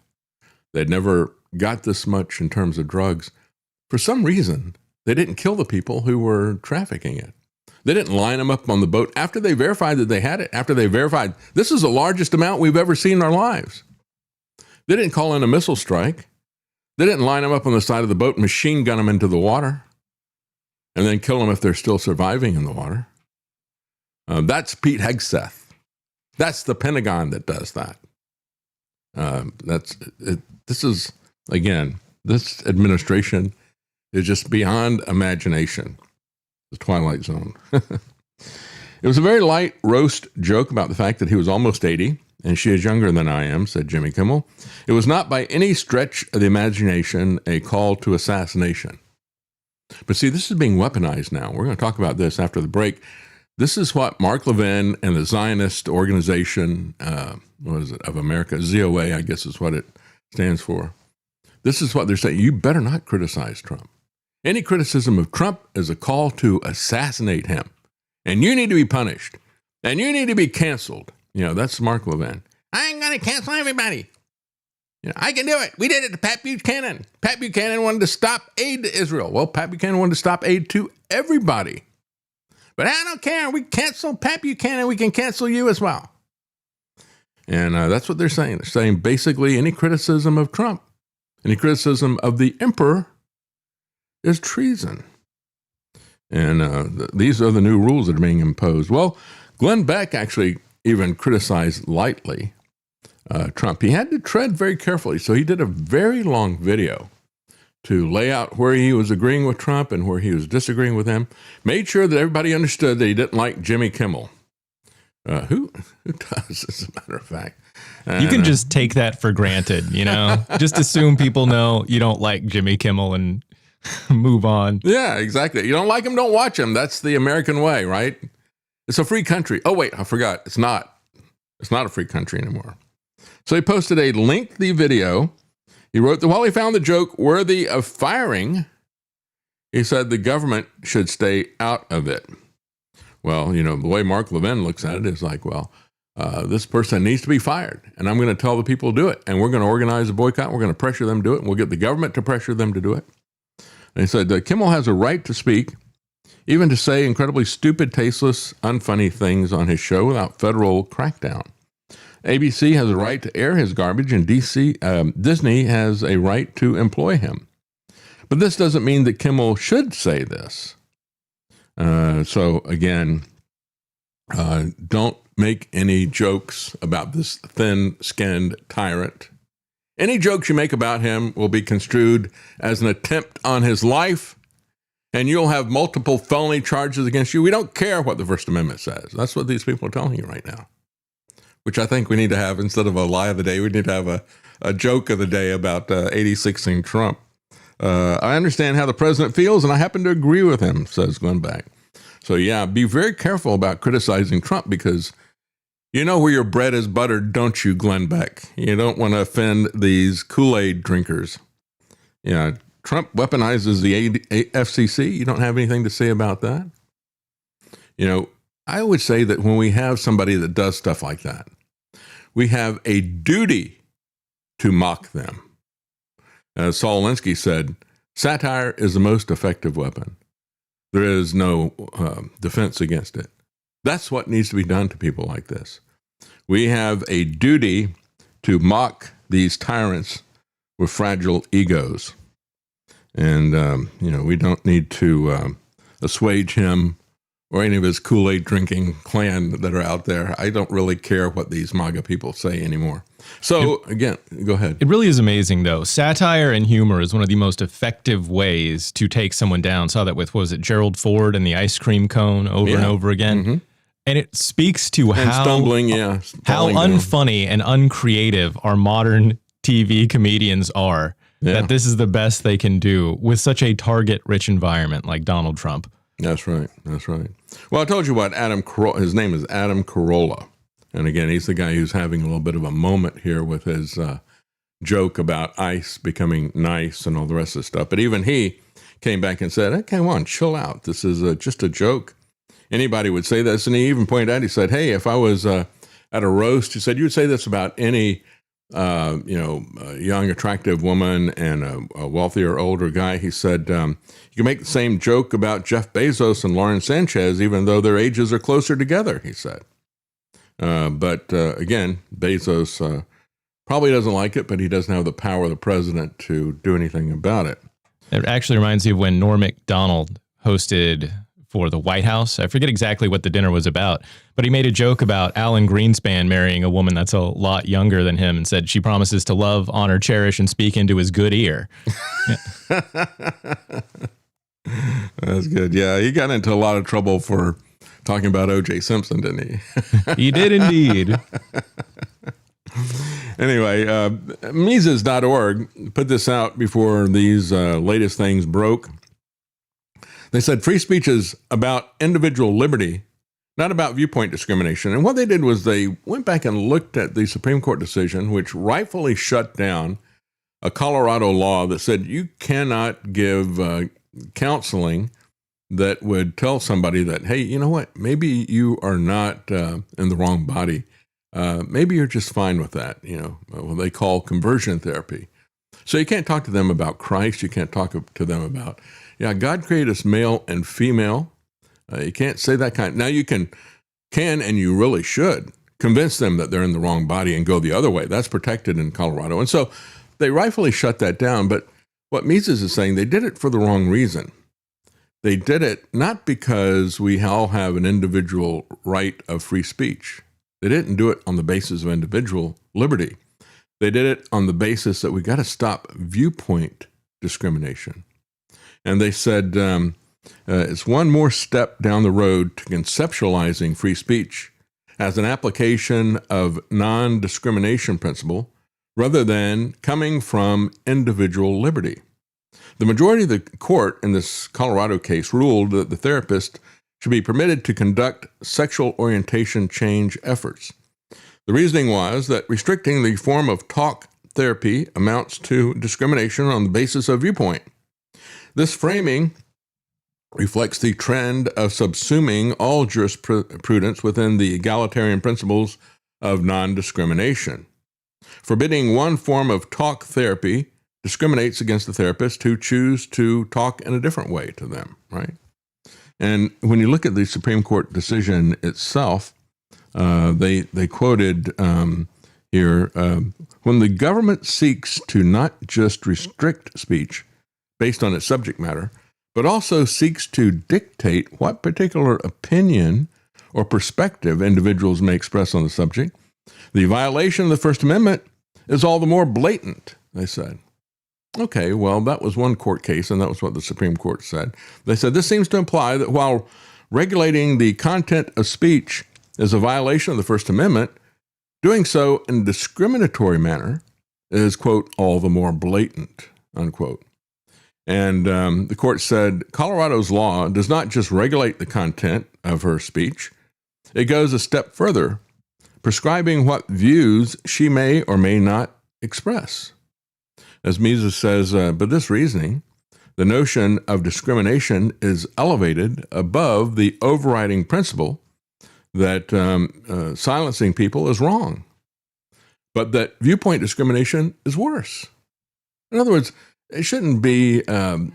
they'd never got this much in terms of drugs, for some reason, they didn't kill the people who were trafficking it. They didn't line them up on the boat after they verified that they had it, after they verified this is the largest amount we've ever seen in our lives. They didn't call in a missile strike. They didn't line them up on the side of the boat, machine gun them into the water, and then kill them if they're still surviving in the water. That's Pete Hegseth. That's the Pentagon that does that. This is, again, this administration is just beyond imagination. The Twilight Zone. It was a very light roast joke about the fact that he was almost 80 and she is younger than I am, said Jimmy Kimmel. It was not by any stretch of the imagination a call to assassination. But see, this is being weaponized now. We're going to talk about this after the break. This is what Mark Levin and the Zionist Organization, of America, ZOA, I guess is what it stands for. This is what they're saying. You better not criticize Trump. Any criticism of Trump is a call to assassinate him. And you need to be punished. And you need to be canceled. That's Mark Levin. I ain't going to cancel everybody. I can do it. We did it to Pat Buchanan. Pat Buchanan wanted to stop aid to Israel. Well, Pat Buchanan wanted to stop aid to everybody. But I don't care. We cancel Pat Buchanan. We can cancel you as well. And that's what they're saying. They're saying basically any criticism of Trump, any criticism of the emperor is treason. And these are the new rules that are being imposed. Well, Glenn Beck actually even criticized lightly Trump. He had to tread very carefully. So he did a very long video to lay out where he was agreeing with Trump and where he was disagreeing with him. Made sure that everybody understood that he didn't like Jimmy Kimmel. Who does, as a matter of fact? You can just take that for granted, just assume people know you don't like Jimmy Kimmel and move on. Yeah, exactly. You don't like him, don't watch him. That's the American way, right? It's a free country. Oh, wait, I forgot. It's not. It's not a free country anymore. So he posted a lengthy video. He wrote that while he found the joke worthy of firing, he said the government should stay out of it. Well, the way Mark Levin looks at it is like, well, this person needs to be fired, and I'm going to tell the people to do it, and we're going to organize a boycott. We're going to pressure them to do it, and we'll get the government to pressure them to do it. And he said that Kimmel has a right to speak, even to say incredibly stupid, tasteless, unfunny things on his show without federal crackdown. ABC has a right to air his garbage, and Disney has a right to employ him. But this doesn't mean that Kimmel should say this. So again, don't make any jokes about this thin-skinned tyrant. Any jokes you make about him will be construed as an attempt on his life, and you'll have multiple felony charges against you. We don't care what the First Amendment says. That's what these people are telling you right now, which I think we need to have instead of a lie of the day. We need to have a joke of the day about 86ing Trump. I understand how the president feels, and I happen to agree with him, says Glenn Beck. So, yeah, be very careful about criticizing Trump because you know where your bread is buttered, don't you, Glenn Beck? You don't want to offend these Kool-Aid drinkers. Yeah, Trump weaponizes the FCC. You don't have anything to say about that? I would say that when we have somebody that does stuff like that, we have a duty to mock them. As Saul Alinsky said, satire is the most effective weapon. There is no defense against it. That's what needs to be done to people like this. We have a duty to mock these tyrants with fragile egos. And, we don't need to assuage him or any of his Kool-Aid drinking clan that are out there. I don't really care what these MAGA people say anymore. So again, go ahead. It really is amazing, though. Satire and humor is one of the most effective ways to take someone down. Saw that with, what was it, Gerald Ford and the ice cream cone over and over again. Mm-hmm. And it speaks to how unfunny and uncreative our modern TV comedians are. Yeah. That this is the best they can do with such a target-rich environment like Donald Trump. That's right. That's right. Well, I told you what, his name is Adam Carolla. And again, he's the guy who's having a little bit of a moment here with his joke about ICE becoming nice and all the rest of the stuff. But even he came back and said, hey, come on, chill out. This is just a joke. Anybody would say this. And he even pointed out, he said, hey, if I was at a roast, he said, you would say this about any a young, attractive woman and a wealthier, older guy. He said, you can make the same joke about Jeff Bezos and Lauren Sanchez, even though their ages are closer together, he said. But again, Bezos probably doesn't like it, but he doesn't have the power of the president to do anything about it. It actually reminds me of when Norm Macdonald hosted for the White House. I forget exactly what the dinner was about, but he made a joke about Alan Greenspan marrying a woman that's a lot younger than him and said she promises to love, honor, cherish, and speak into his good ear. That's good. Yeah, he got into a lot of trouble for talking about O.J. Simpson, didn't he? He did indeed. Anyway, Mises.org put this out before these latest things broke. They said free speech is about individual liberty, not about viewpoint discrimination. And what they did was they went back and looked at the Supreme Court decision, which rightfully shut down a Colorado law that said you cannot give counseling that would tell somebody that, hey, you know what, maybe you are not in the wrong body. Maybe you're just fine with that, what they call conversion therapy. So you can't talk to them about Christ. You can't talk to them about, God created us male and female. You can't say that kind. Now you can and you really should convince them that they're in the wrong body and go the other way. That's protected in Colorado. And so they rightfully shut that down. But what Mises is saying, they did it for the wrong reason. They did it not because we all have an individual right of free speech. They didn't do it on the basis of individual liberty. They did it on the basis that we got to stop viewpoint discrimination. And they said it's one more step down the road to conceptualizing free speech as an application of non-discrimination principle rather than coming from individual liberty. The majority of the court in this Colorado case ruled that the therapist should be permitted to conduct sexual orientation change efforts. The reasoning was that restricting the form of talk therapy amounts to discrimination on the basis of viewpoint. This framing reflects the trend of subsuming all jurisprudence within the egalitarian principles of non-discrimination. Forbidding one form of talk therapy discriminates against the therapists who choose to talk in a different way to them, right? And when you look at the Supreme Court decision itself, they quoted here, when the government seeks to not just restrict speech based on its subject matter, but also seeks to dictate what particular opinion or perspective individuals may express on the subject, the violation of the First Amendment is all the more blatant, they said. Okay, well, that was one court case, and that was what the Supreme Court said. They said this seems to imply that while regulating the content of speech is a violation of the First Amendment, doing so in a discriminatory manner is, quote, all the more blatant, unquote. And the court said Colorado's law does not just regulate the content of her speech, it goes a step further, prescribing what views she may or may not express. As Mises says, but this reasoning, the notion of discrimination is elevated above the overriding principle that silencing people is wrong, but that viewpoint discrimination is worse. In other words, it shouldn't be,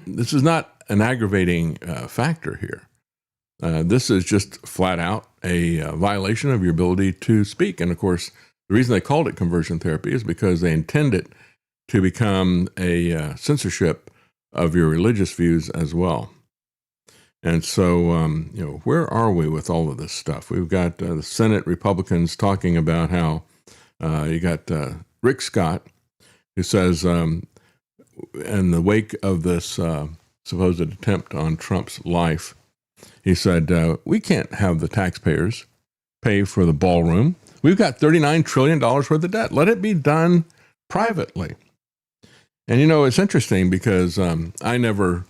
this is not an aggravating factor here. This is just flat out a violation of your ability to speak. And of course, the reason they called it conversion therapy is because they intend it to become a censorship of your religious views as well. And so, where are we with all of this stuff? We've got the Senate Republicans talking about how you got Rick Scott, who says, in the wake of this supposed attempt on Trump's life, he said, we can't have the taxpayers pay for the ballroom. We've got $39 trillion worth of debt. Let it be done privately. And, it's interesting because I never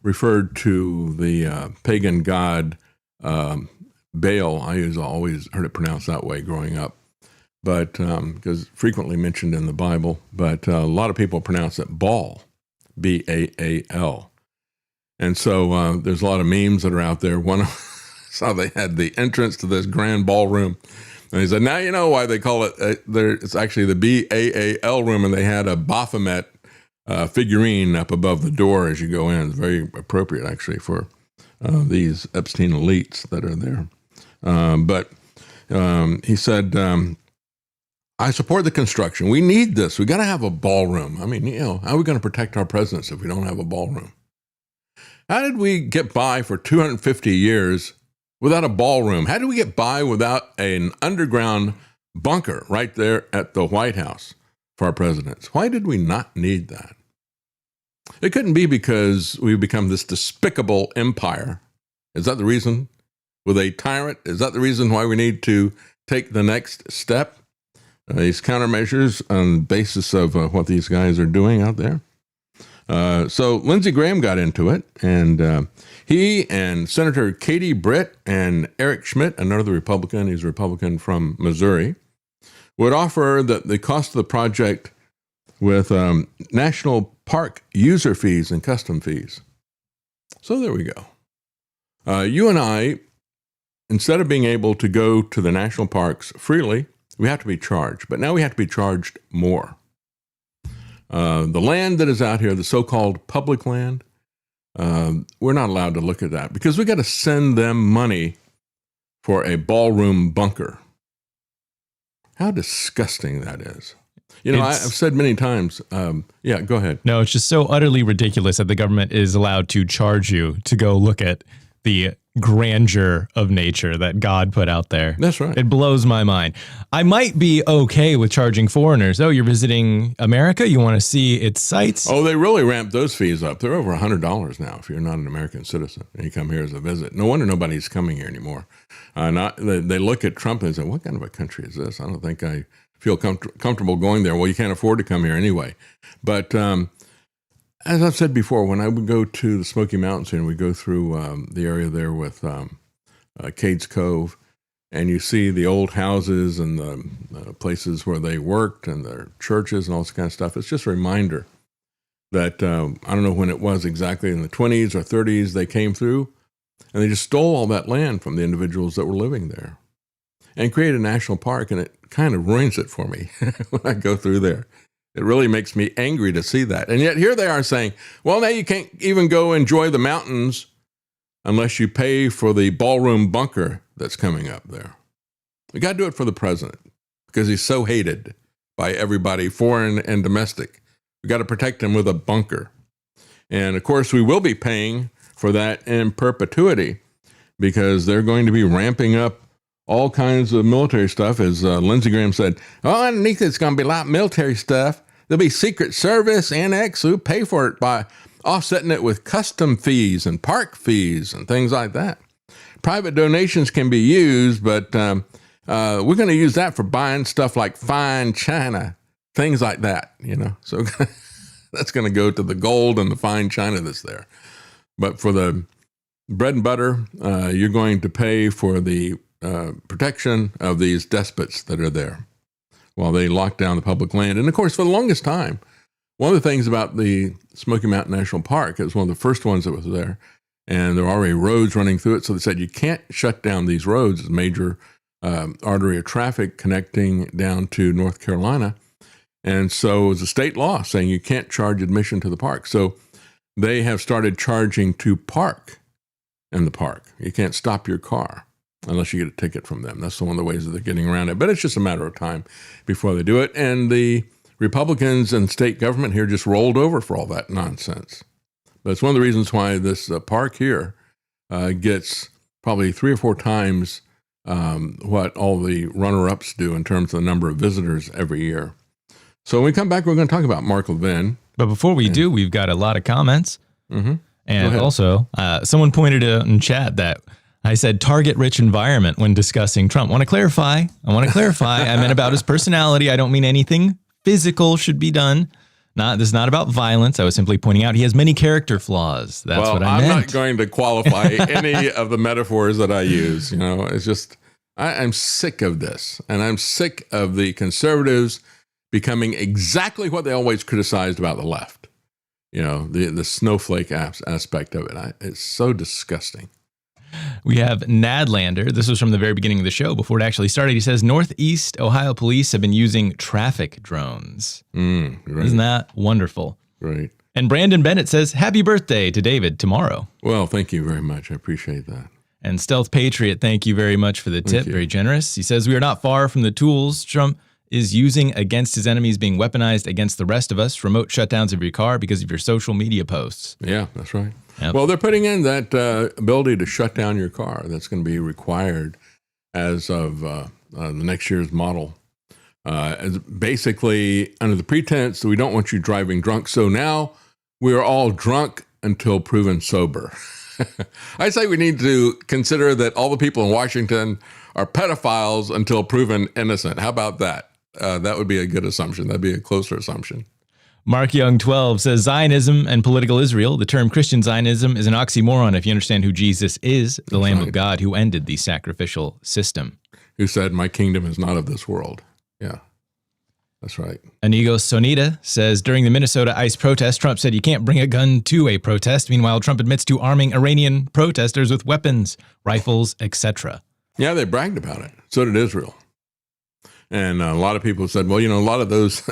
referred to the pagan god Baal. I always heard it pronounced that way growing up, but because frequently mentioned in the Bible. But a lot of people pronounce it Baal, B-A-A-L. And so there's a lot of memes that are out there. One saw they had the entrance to this grand ballroom. And he said, now you know why they call it, it's actually the B-A-A-L room, and they had a Baphomet figurine up above the door as you go in. It's very appropriate, actually, for these Epstein elites that are there. But he said, I support the construction. We need this. We got to have a ballroom. I mean, how are we going to protect our presidents if we don't have a ballroom? How did we get by for 250 years without a ballroom? How did we get by without an underground bunker right there at the White House for our presidents? Why did we not need that? It couldn't be because we've become this despicable empire. Is that the reason? With a tyrant? Is that the reason why we need to take the next step? These countermeasures on the basis of what these guys are doing out there. So Lindsey Graham got into it, and he and Senator Katie Britt and Eric Schmidt, another Republican, he's a Republican from Missouri, would offer that the cost of the project with national park user fees and custom fees. So there we go. You and I, instead of being able to go to the national parks freely, we have to be charged. But now we have to be charged more. The land that is out here, the so-called public land, we're not allowed to look at that because we got to send them money for a ballroom bunker. How disgusting that is. I've said many times, yeah, go ahead. No, it's just so utterly ridiculous that the government is allowed to charge you to go look at the grandeur of nature that God put out there. That's right. It blows my mind. I might be okay with charging foreigners. Oh, you're visiting America? You want to see its sights? Oh, they really ramped those fees up. They're over $100 now if you're not an American citizen and you come here as a visit. No wonder nobody's coming here anymore. They look at Trump and say, what kind of a country is this? I don't think I feel comfortable going there. Well, you can't afford to come here anyway. But as I've said before, when I would go to the Smoky Mountains and we go through the area there with Cades Cove, and you see the old houses and the places where they worked and their churches and all this kind of stuff, it's just a reminder that I don't know when it was exactly, in the 20s or 30s, they came through and they just stole all that land from the individuals that were living there and created a national park, and it kind of ruins it for me when I go through there. It really makes me angry to see that. And yet here they are saying, well, now you can't even go enjoy the mountains unless you pay for the ballroom bunker that's coming up there. We got to do it for the president because he's so hated by everybody, foreign and domestic. We got to protect him with a bunker. And of course, we will be paying for that in perpetuity because they're going to be ramping up all kinds of military stuff. As Lindsey Graham said, oh, underneath it's going to be a lot of military stuff. There'll be Secret Service, annex, who pay for it by offsetting it with custom fees and park fees and things like that. Private donations can be used, but we're going to use that for buying stuff like fine china, things like that, you know. So that's going to go to the gold and the fine china that's there. But for the bread and butter, you're going to pay for the protection of these despots that are there while they lock down the public land. And of course, for the longest time, one of the things about the Smoky Mountain National Park, it was one of the first ones that was there, and there were already roads running through it. So they said you can't shut down these roads as a major artery of traffic connecting down to North Carolina. And so it was a state law saying you can't charge admission to the park. So they have started charging to park in the park. You can't stop your car unless you get a ticket from them. That's one of the ways that they're getting around it. But it's just a matter of time before they do it. And the Republicans and state government here just rolled over for all that nonsense. But it's one of the reasons why this park here gets probably 3 or 4 times what all the runner-ups do in terms of the number of visitors every year. So when we come back, we're going to talk about Mark Levin. But before we do, we've got a lot of comments. Mm-hmm. And also, someone pointed out in chat that I said target-rich environment when discussing Trump. I want to clarify. I meant about his personality. I don't mean anything physical should be done. This is not about violence. I was simply pointing out he has many character flaws. That's what I meant. I'm not going to qualify any of the metaphors that I use. You know, it's just I'm sick of this, and I'm sick of the conservatives becoming exactly what they always criticized about the left. You know, the snowflake aspect of it. It's so disgusting. We have Nadlander. This was from the very beginning of the show before it actually started. He says, Northeast Ohio police have been using traffic drones. Right. Isn't that wonderful? Right. And Brandon Bennett says, happy birthday to David tomorrow. Well, thank you very much. I appreciate that. And Stealth Patriot, thank you very much for the tip. Very generous. He says, we are not far from the tools Trump is using against his enemies being weaponized against the rest of us. Remote shutdowns of your car because of your social media posts. Yeah, that's right. Yep. Well, they're putting in that ability to shut down your car. That's going to be required as of the next year's model. As basically under the pretense that we don't want you driving drunk. So now we are all drunk until proven sober. I say we need to consider that all the people in Washington are pedophiles until proven innocent. How about that? That would be a good assumption. That'd be a closer assumption. Mark Young 12 says Zionism and political Israel. The term Christian Zionism is an oxymoron if you understand who Jesus is, the Lamb of God who ended the sacrificial system. Who said, my kingdom is not of this world. Yeah, that's right. Inigo Sonita says during the Minnesota ICE protest, Trump said you can't bring a gun to a protest. Meanwhile, Trump admits to arming Iranian protesters with weapons, rifles, etc. Yeah, they bragged about it. So did Israel. And a lot of people said, well, you know, a lot of those,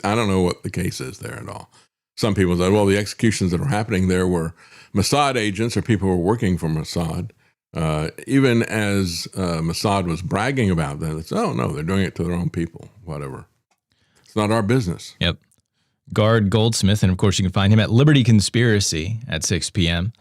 I don't know what the case is there at all. Some people said, well, the executions that are happening there were Mossad agents or people who were working for Mossad. Even as Mossad was bragging about that, it's, oh, no, they're doing it to their own people, whatever. It's not our business. Yep. Guard Goldsmith, and of course you can find him at Liberty Conspiracy at 6 p.m.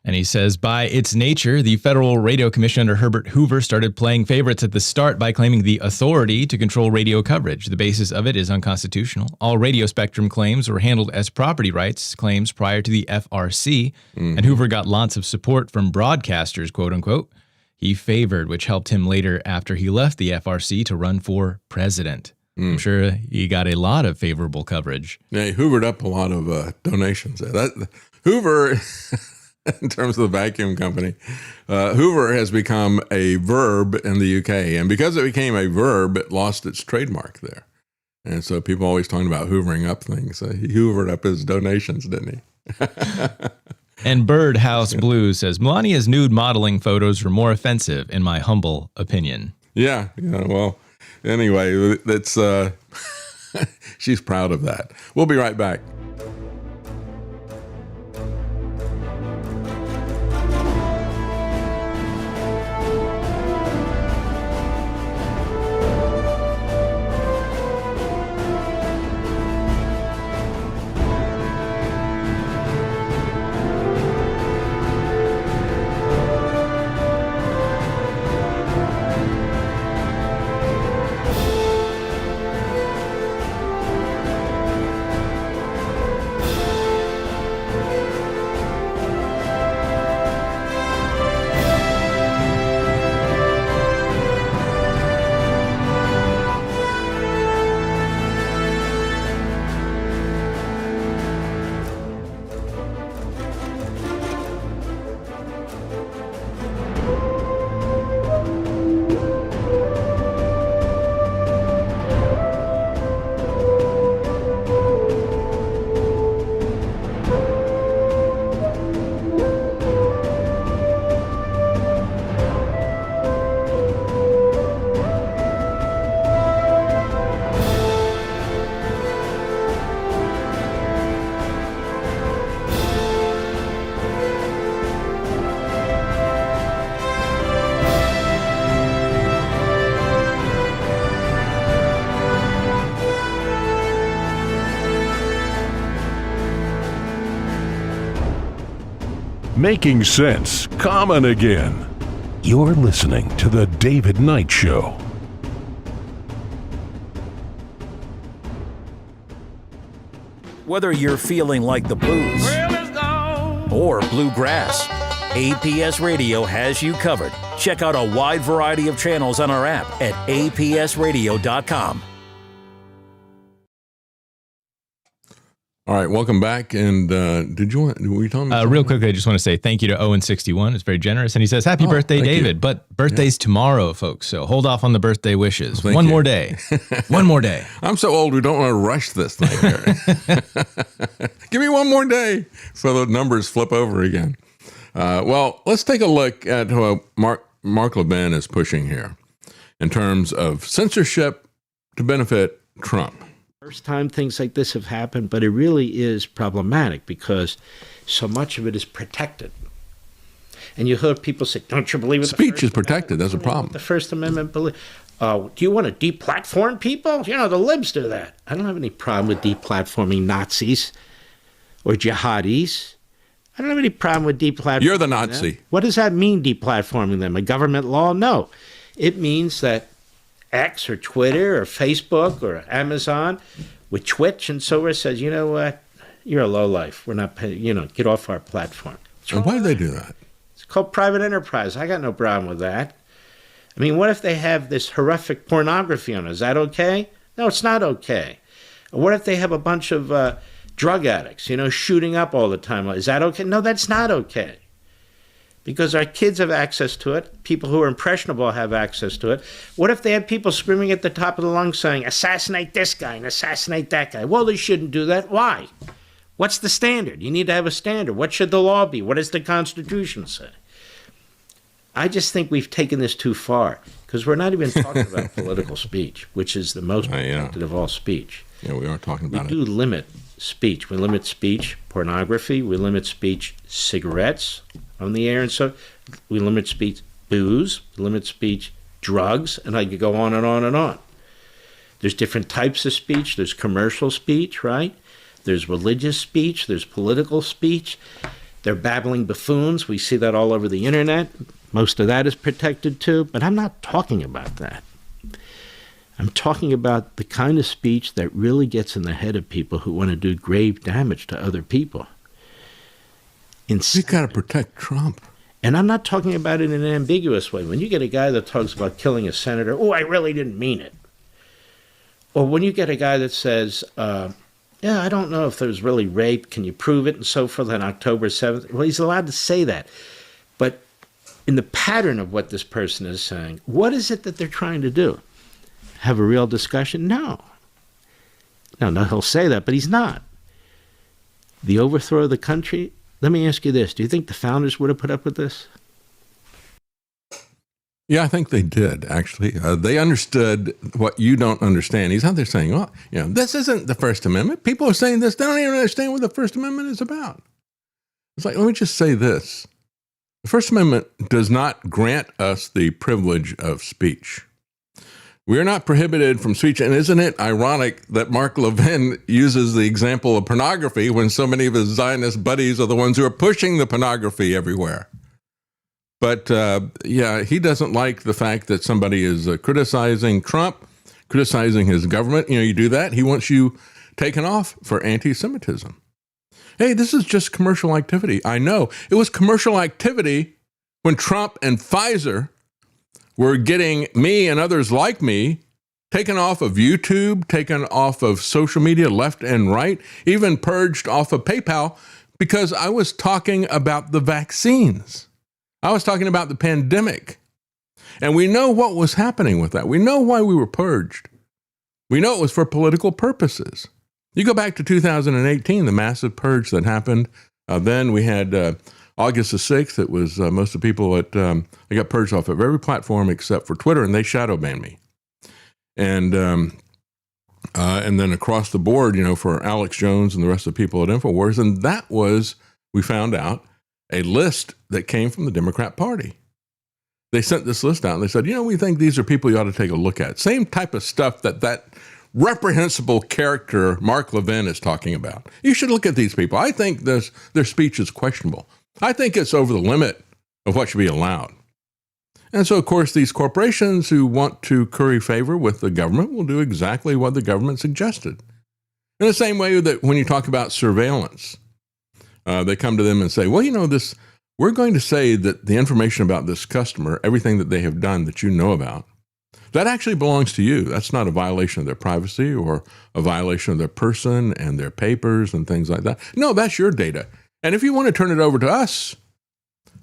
And he says, by its nature, the Federal Radio Commission under Herbert Hoover started playing favorites at the start by claiming the authority to control radio coverage. The basis of it is unconstitutional. All radio spectrum claims were handled as property rights claims prior to the FRC, and Hoover got lots of support from broadcasters, quote unquote, he favored, which helped him later after he left the FRC to run for president. I'm sure he got a lot of favorable coverage. Yeah, he hoovered up a lot of donations. Hoover, in terms of the vacuum company, Hoover has become a verb in the UK. And because it became a verb, it lost its trademark there. And so people always talking about hoovering up things. He hoovered up his donations, didn't he? And Birdhouse Blue says, Melania's nude modeling photos were more offensive, in my humble opinion. Yeah, well, anyway, that's she's proud of that. We'll be right back. Making sense common again. You're listening to The David Knight Show. Whether you're feeling like the blues or bluegrass, APS Radio has you covered. Check out a wide variety of channels on our app at apsradio.com. All right, welcome back. And were you telling me? Real quickly, I just want to say thank you to Owen61. It's very generous. And he says, happy birthday, David. You. But birthday's tomorrow, folks. So hold off on the birthday wishes. Thank One you. more day. One more day. I'm so old, we don't want to rush this thing here. Give me one more day so the numbers flip over again. Well, let's take a look at what Mark Levin is pushing here in terms of censorship to benefit Trump. First time things like this have happened, but it really is problematic because so much of it is protected. And you heard people say, don't you believe it? Speech is protected. That's a problem. The First Amendment, do you want to deplatform people? You know, the libs do that. I don't have any problem with deplatforming Nazis or jihadis. I don't have any problem with deplatforming You're the Nazi. them. What does that mean, deplatforming them? A government law? No. It means that X or Twitter or Facebook or Amazon with Twitch and so forth says, you know what, you're a lowlife. We're not paying, get off our platform. And why do they do that? It's called private enterprise. I got no problem with that. I mean, what if they have this horrific pornography on it? Is that okay? No, it's not okay. What if they have a bunch of drug addicts, shooting up all the time? Is that okay? No, that's not okay. Because our kids have access to it. People who are impressionable have access to it. What if they had people screaming at the top of the lungs saying, assassinate this guy and assassinate that guy? Well, they shouldn't do that. Why? What's the standard? You need to have a standard. What should the law be? What does the Constitution say? I just think we've taken this too far because we're not even talking about political speech, which is the most protected of all speech. Yeah, we are talking about We do limit speech. We limit speech pornography. We limit speech cigarettes on the air, and so we limit speech booze. We limit speech drugs, and I could go on and on and on. There's different types of speech. There's commercial speech, right? There's religious speech. There's political speech. They're babbling buffoons. We see that all over the internet. Most of that is protected too, but I'm not talking about that. I'm talking about the kind of speech that really gets in the head of people who want to do grave damage to other people. We got to protect Trump. And I'm not talking about it in an ambiguous way. When you get a guy that talks about killing a senator, oh, I really didn't mean it. Or when you get a guy that says, yeah, I don't know if there was really rape, can you prove it, and so forth on October 7th. Well, he's allowed to say that. But in the pattern of what this person is saying, what is it that they're trying to do? Have a real discussion? No, he'll say that, but he's not. The overthrow of the country, let me ask you this. Do you think the founders would have put up with this? Yeah, I think they did, actually. They understood what you don't understand. He's out there saying, oh, this isn't the First Amendment. People are saying this. They don't even understand what the First Amendment is about. It's like, let me just say this. The First Amendment does not grant us the privilege of speech. We are not prohibited from speech. And isn't it ironic that Mark Levin uses the example of pornography when so many of his Zionist buddies are the ones who are pushing the pornography everywhere? But he doesn't like the fact that somebody is criticizing Trump, criticizing his government. You do that. He wants you taken off for anti-Semitism. Hey, this is just commercial activity. I know. It was commercial activity when Trump and Pfizer were getting me and others like me taken off of YouTube, taken off of social media left and right, even purged off of PayPal because I was talking about the vaccines. I was talking about the pandemic. And we know what was happening with that. We know why we were purged. We know it was for political purposes. You go back to 2018, the massive purge that happened. Then we had August the 6th. It was most of the people they got purged off of every platform except for Twitter, and they shadow banned me. And then across the board, for Alex Jones and the rest of the people at InfoWars. And that was, we found out, a list that came from the Democrat Party. They sent this list out and they said, we think these are people you ought to take a look at. Same type of stuff that reprehensible character Mark Levin is talking about. You should look at these people. I think their speech is questionable. I think it's over the limit of what should be allowed. And so, of course, these corporations who want to curry favor with the government will do exactly what the government suggested. In the same way that when you talk about surveillance, they come to them and say, well, we're going to say that the information about this customer, everything that they have done that you know about, that actually belongs to you. That's not a violation of their privacy or a violation of their person and their papers and things like that. No, that's your data. And if you want to turn it over to us,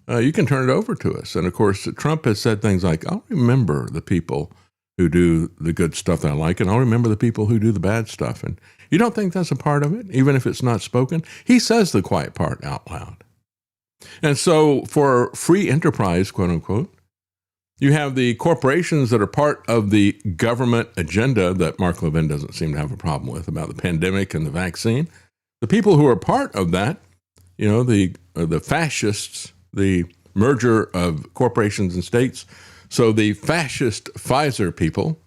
you can turn it over to us. And of course, Trump has said things like, I'll remember the people who do the good stuff that I like, and I'll remember the people who do the bad stuff. And you don't think that's a part of it, even if it's not spoken? He says the quiet part out loud. And so for free enterprise, quote unquote, you have the corporations that are part of the government agenda that Mark Levin doesn't seem to have a problem with about the pandemic and the vaccine. The people who are part of that, the fascists, the merger of corporations and states. So the fascist Pfizer people,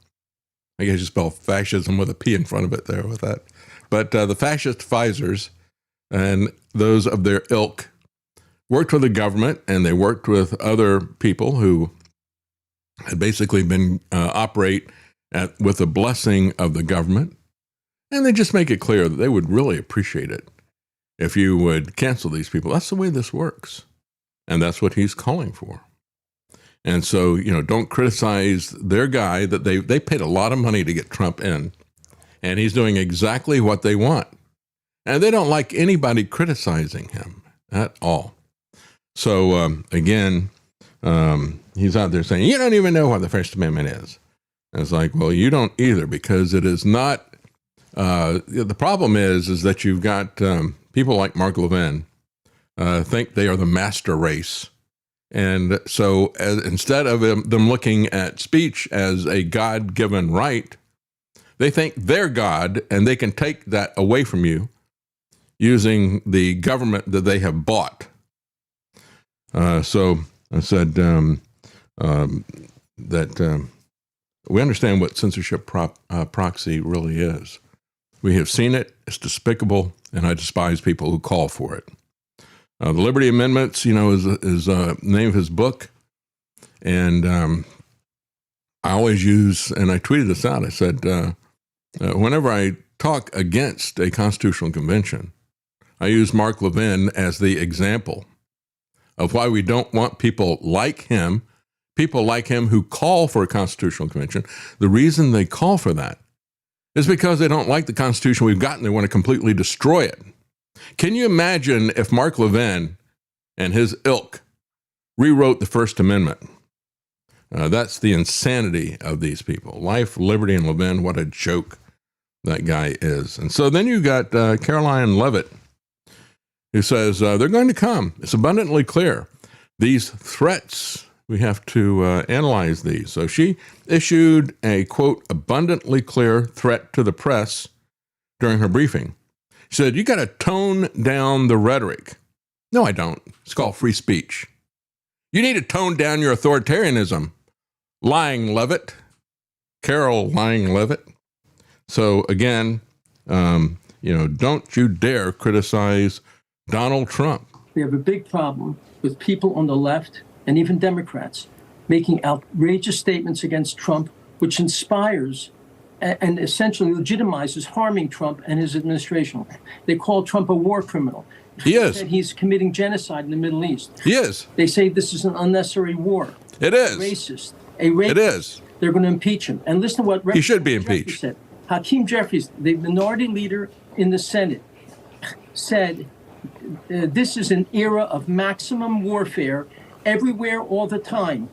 I guess you spell fascism with a P in front of it there with that. But the fascist Pfizers and those of their ilk worked with the government, and they worked with other people who had basically been operate with the blessing of the government. And they just make it clear that they would really appreciate it if you would cancel these people. That's the way this works. And that's what he's calling for. And so, don't criticize their guy that they paid a lot of money to get Trump in. And he's doing exactly what they want. And they don't like anybody criticizing him at all. So, again, he's out there saying, you don't even know what the First Amendment is. And it's like, well, you don't either, because it is not. The problem is that you've got people like Mark Levin think they are the master race. And so instead of them looking at speech as a God-given right, they think they're God and they can take that away from you using the government that they have bought. So I said that we understand what censorship proxy really is. We have seen it. It's despicable, and I despise people who call for it. The Liberty Amendments, is the name of his book. And I always use, and I tweeted this out, I said, whenever I talk against a constitutional convention, I use Mark Levin as the example of why we don't want people like him who call for a constitutional convention. The reason they call for that is because they don't like the Constitution we've got and they want to completely destroy it. Can you imagine if Mark Levin and his ilk rewrote the First Amendment? That's the insanity of these people. Life, Liberty, and Levin, what a joke that guy is. And so then you got Caroline Leavitt, who says, they're going to come. It's abundantly clear. These threats, we have to analyze these. So she issued a, quote, abundantly clear threat to the press during her briefing. She said, you got to tone down the rhetoric. No, I don't. It's called free speech. You need to tone down your authoritarianism. Lying Leavitt, Carol Lying Leavitt. So again, don't you dare criticize Donald Trump. We have a big problem with people on the left and even Democrats making outrageous statements against Trump, which inspires and essentially legitimizes harming Trump and his administration. They call Trump a war criminal. He is. That he's committing genocide in the Middle East. He is. They say this is an unnecessary war. It is. Racist. A racist. It is. They're going to impeach him. And listen to what he should be Jeffries impeached. said. Hakeem Jeffries, the minority leader in the Senate, said this is an era of maximum warfare everywhere, all the time.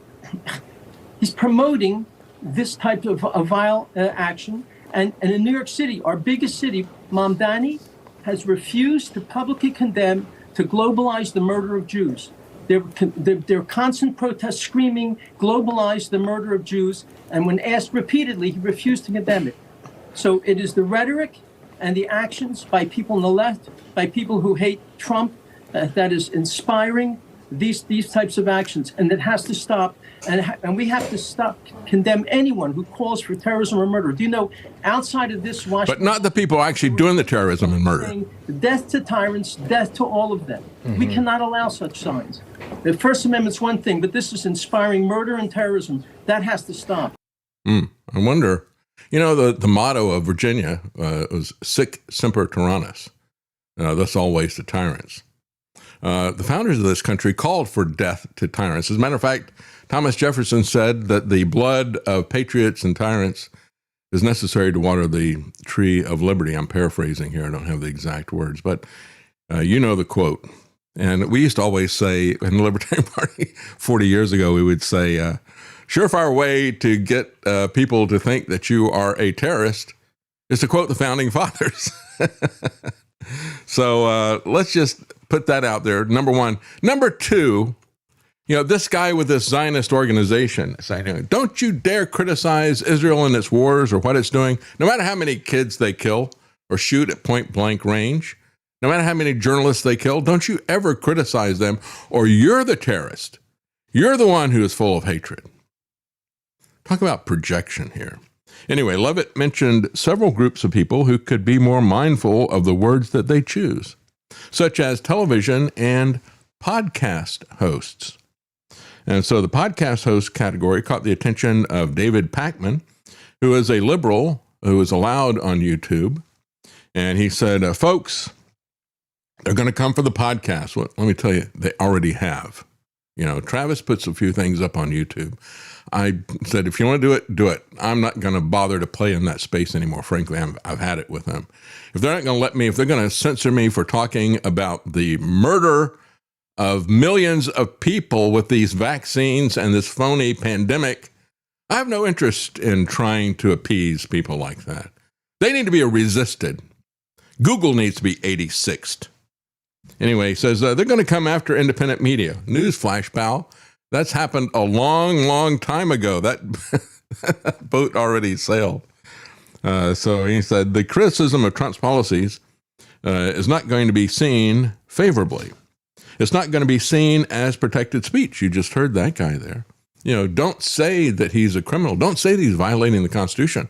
He's promoting this type of vile action. And in New York City, our biggest city, Mamdani has refused to publicly condemn, to globalize the murder of Jews. There are constant protests screaming, globalize the murder of Jews. And when asked repeatedly, he refused to condemn it. So it is the rhetoric and the actions by people on the left, by people who hate Trump, that is inspiring these types of actions. And it has to stop. And we have to condemn anyone who calls for terrorism or murder. Do you know, outside of this Washington... But not the people actually doing the terrorism and murder. Death to tyrants, death to all of them. Mm-hmm. We cannot allow such signs. The First Amendment's one thing, but this is inspiring murder and terrorism. That has to stop. I wonder, the motto of Virginia was Sic Semper Tyrannis. Thus always to tyrants. The founders of this country called for death to tyrants. As a matter of fact, Thomas Jefferson said that the blood of patriots and tyrants is necessary to water the tree of liberty. I'm paraphrasing here. I don't have the exact words, but the quote. And we used to always say in the Libertarian Party 40 years ago, we would say, surefire way to get people to think that you are a terrorist is to quote the founding fathers. So let's just put that out there, number one. Number two, this guy with this Zionist organization saying, don't you dare criticize Israel and its wars or what it's doing, no matter how many kids they kill or shoot at point blank range, no matter how many journalists they kill, don't you ever criticize them, or you're the terrorist. You're the one who is full of hatred. Talk about projection here. Anyway, Leavitt mentioned several groups of people who could be more mindful of the words that they choose, such as television and podcast hosts. And so the podcast host category caught the attention of David Pakman, who is a liberal who is allowed on YouTube. And he said, folks, they're going to come for the podcast. Well, let me tell you, they already have. Travis puts a few things up on YouTube. I said, if you want to do it, do it. I'm not going to bother to play in that space anymore. Frankly, I've had it with them. If they're not going to let me, if they're going to censor me for talking about the murder of millions of people with these vaccines and this phony pandemic, I have no interest in trying to appease people like that. They need to be resisted. Google needs to be 86th. Anyway, he says they're going to come after independent media. Newsflash, pal. That's happened a long, long time ago. That boat already sailed. So he said the criticism of Trump's policies is not going to be seen favorably. It's not going to be seen as protected speech. You just heard that guy there. Don't say that he's a criminal. Don't say that he's violating the Constitution.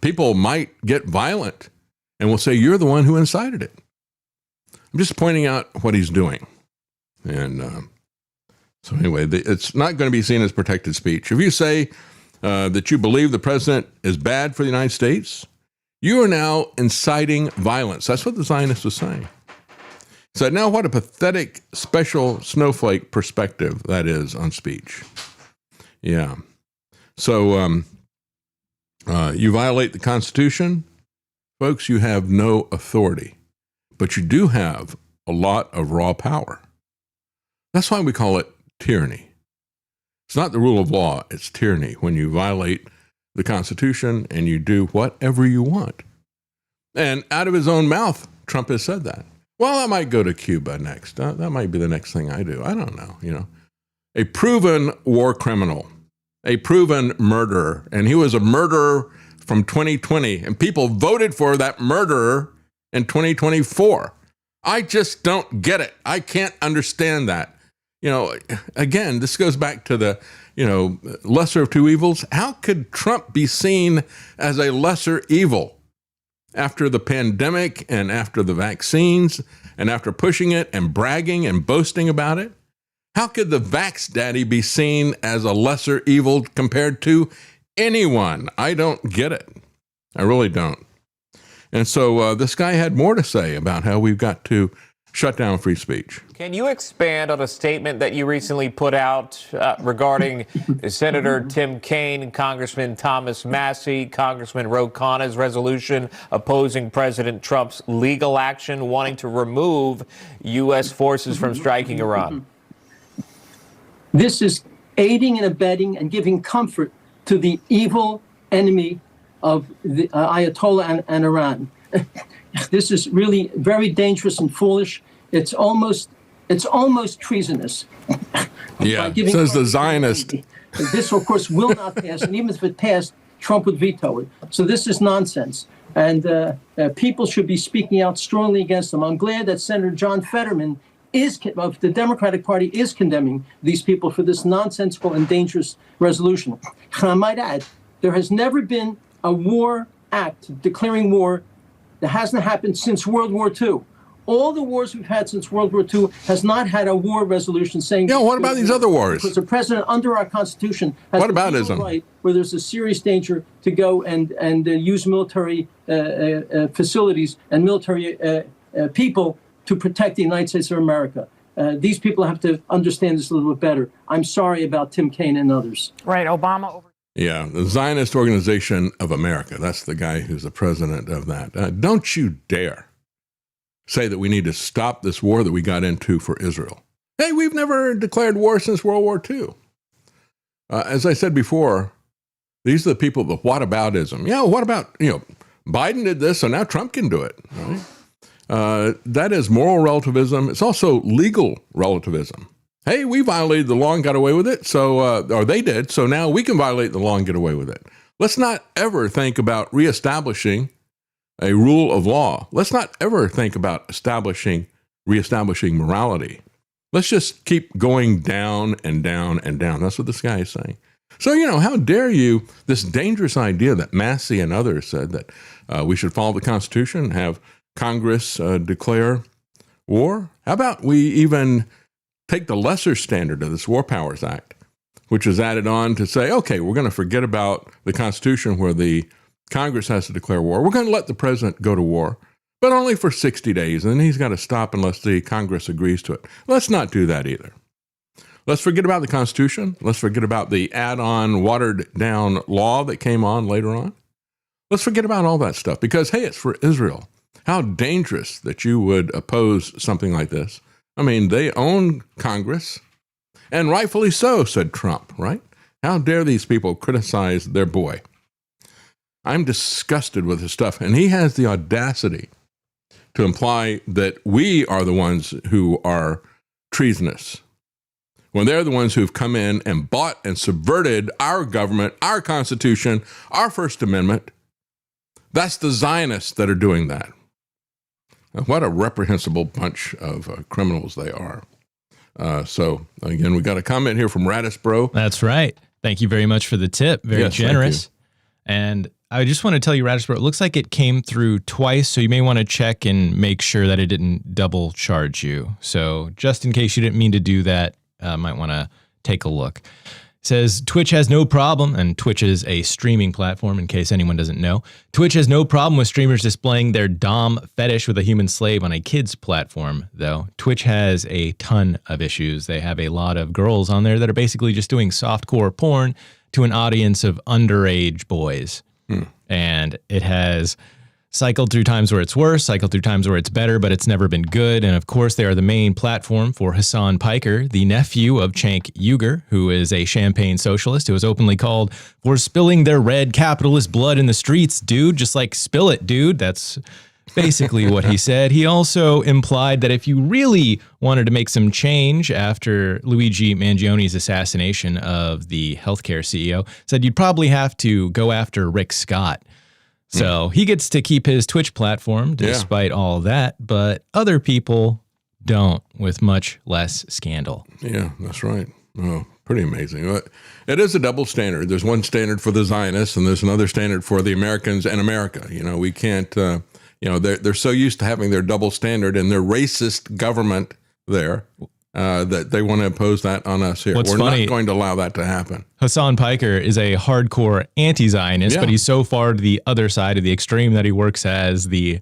People might get violent and will say you're the one who incited it. I'm just pointing out what he's doing. And so anyway, it's not going to be seen as protected speech. If you say that you believe the president is bad for the United States, you are now inciting violence. That's what the Zionists was saying. So now what a pathetic special snowflake perspective that is on speech. Yeah. So you violate the Constitution, folks, you have no authority, but you do have a lot of raw power. That's why we call it tyranny. It's not the rule of law, it's tyranny when you violate the Constitution and you do whatever you want. And out of his own mouth, Trump has said that. Well, I might go to Cuba next. That might be the next thing I do. I don't know, A proven war criminal, a proven murderer, and he was a murderer from 2020, and people voted for that murderer in 2024. I just don't get it. I can't understand that. Again, this goes back to the, lesser of two evils. How could Trump be seen as a lesser evil after the pandemic and after the vaccines and after pushing it and bragging and boasting about it? How could the Vax Daddy be seen as a lesser evil compared to anyone? I don't get it. I really don't. And so this guy had more to say about how we've got to shut down free speech. Can you expand on a statement that you recently put out regarding Senator Tim Kaine, Congressman Thomas Massie, Congressman Ro Khanna's resolution opposing President Trump's legal action wanting to remove U.S. forces from striking Iran? This is aiding and abetting and giving comfort to the evil enemy of the Ayatollah and Iran. This is really very dangerous and foolish. It's almost treasonous. Yeah, says the Zionist. This, of course, will not pass, and even if it passed, Trump would veto it. So this is nonsense, and people should be speaking out strongly against them. I'm glad that Senator John Fetterman of the Democratic Party is condemning these people for this nonsensical and dangerous resolution. And I might add, there has never been a war act declaring war that hasn't happened since World War II. All the wars we've had since World War II has not had a war resolution saying... Yeah, what about these other wars? Because the president, under our Constitution, has what about the right where there's a serious danger to go and use military facilities and military people to protect the United States of America. These people have to understand this a little bit better. I'm sorry about Tim Kaine and others. Right, Obama... Yeah, the Zionist Organization of America. That's the guy who's the president of that. Don't you dare say that we need to stop this war that we got into for Israel. Hey, we've never declared war since World War II. As I said before, these are the people of the whataboutism. Yeah, what about, Biden did this, so now Trump can do it. Right? That is moral relativism. It's also legal relativism. Hey, we violated the law and got away with it, or they did, so now we can violate the law and get away with it. Let's not ever think about reestablishing a rule of law. Let's not ever think about reestablishing morality. Let's just keep going down and down and down. That's what this guy is saying. So, how dare you, this dangerous idea that Massie and others said that we should follow the Constitution and have Congress declare war? How about we even take the lesser standard of this War Powers Act, which is added on to say, okay, we're going to forget about the Constitution where the Congress has to declare war. We're going to let the president go to war, but only for 60 days, and then he's got to stop unless the Congress agrees to it. Let's not do that either. Let's forget about the Constitution. Let's forget about the add-on, watered-down law that came on later on. Let's forget about all that stuff because, hey, it's for Israel. How dangerous that you would oppose something like this. I mean, they own Congress, and rightfully so, said Trump, right? How dare these people criticize their boy? I'm disgusted with his stuff, and he has the audacity to imply that we are the ones who are treasonous, when they're the ones who've come in and bought and subverted our government, our Constitution, our First Amendment. That's the Zionists that are doing that. What a reprehensible bunch of criminals they are. So, again, we got a comment here from Radisbro. That's right. Thank you very much for the tip. Very generous. And I just want to tell you, Radisbro, it looks like it came through twice, so you may want to check and make sure that it didn't double charge you. So just in case you didn't mean to do that, might want to take a look. It says Twitch has no problem, and Twitch is a streaming platform in case anyone doesn't know. Twitch has no problem with streamers displaying their dom fetish with a human slave on a kid's platform, though. Twitch has a ton of issues. They have a lot of girls on there that are basically just doing softcore porn to an audience of underage boys. And it has cycled through times where it's worse, cycled through times where it's better, but it's never been good. And of course, they are the main platform for Hassan Piker, the nephew of Cenk Uygur, who is a champagne socialist who is openly called for spilling their red capitalist blood in the streets, dude. Just like spill it, dude. That's basically what he said. He also implied that if you really wanted to make some change after Luigi Mangioni's assassination of the healthcare CEO, said you'd probably have to go after Rick Scott. So he gets to keep his Twitch platform despite all that, but other people don't, with much less scandal. Yeah, that's right. Oh, pretty amazing. It is a double standard. There's one standard for the Zionists, and there's another standard for the Americans and America. You know, we can't, they're so used to having their double standard and their racist government there that they want to impose that on us here. We're not going to allow that to happen. Hassan Piker is a hardcore anti-Zionist, but he's so far to the other side of the extreme that he works as the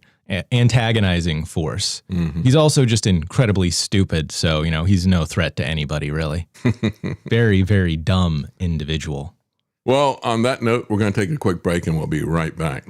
antagonizing force. He's also just incredibly stupid, so, he's no threat to anybody, really. Very, very dumb individual. Well, on that note, we're going to take a quick break, and we'll be right back.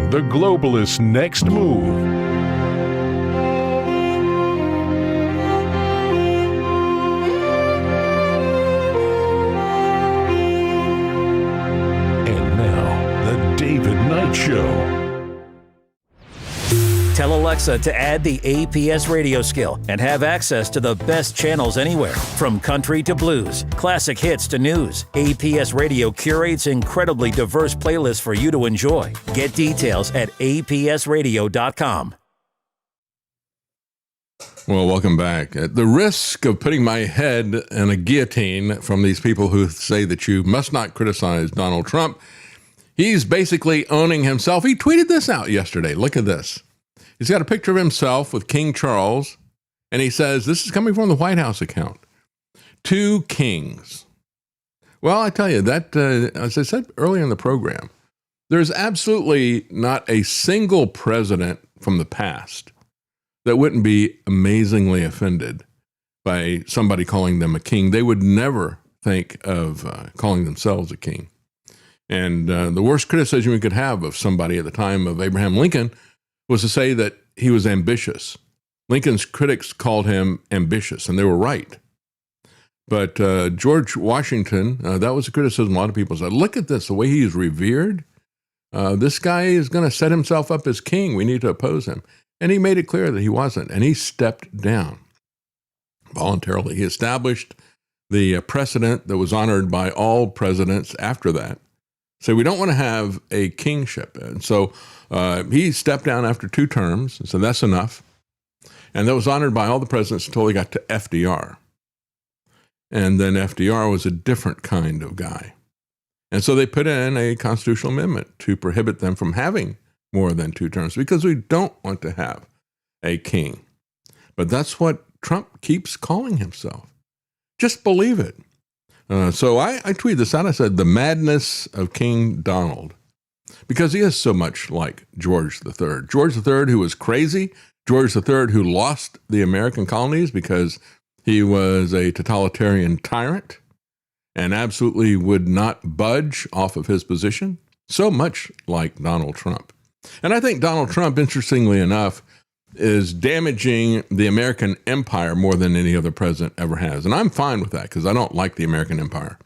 The globalists' next move. And now, The David Knight Show. Tell Alexa to add the APS radio skill and have access to the best channels anywhere. From country to blues, classic hits to news, APS Radio curates incredibly diverse playlists for you to enjoy. Get details at apsradio.com. Well, welcome back. At the risk of putting my head in a guillotine from these people who say that you must not criticize Donald Trump, he's basically owning himself. He tweeted this out yesterday. Look at this. He's got a picture of himself with King Charles, and he says, this is coming from the White House account, 2 kings. Well, I tell you, that, as I said earlier in the program, there's absolutely not a single president from the past that wouldn't be amazingly offended by somebody calling them a king. They would never think of calling themselves a king. And the worst criticism we could have of somebody at the time of Abraham Lincoln was to say that he was ambitious. Lincoln's critics called him ambitious, and they were right. But George Washington, that was a criticism a lot of people said. Look at this, the way he's revered. This guy is going to set himself up as king. We need to oppose him. And he made it clear that he wasn't, and he stepped down voluntarily. He established the precedent that was honored by all presidents after that. So we don't want to have a kingship. And so he stepped down after 2 terms, and so that's enough. And that was honored by all the presidents until he got to FDR. And then FDR was a different kind of guy. And so they put in a constitutional amendment to prohibit them from having more than 2 terms because we don't want to have a king. But that's what Trump keeps calling himself. Just believe it. So I tweeted this out. I said, the madness of King Donald, because he is so much like George III. George III, who was crazy, George III, who lost the American colonies because he was a totalitarian tyrant and absolutely would not budge off of his position, so much like Donald Trump. And I think Donald Trump, interestingly enough, is damaging the American empire more than any other president ever has. And I'm fine with that because I don't like the American empire.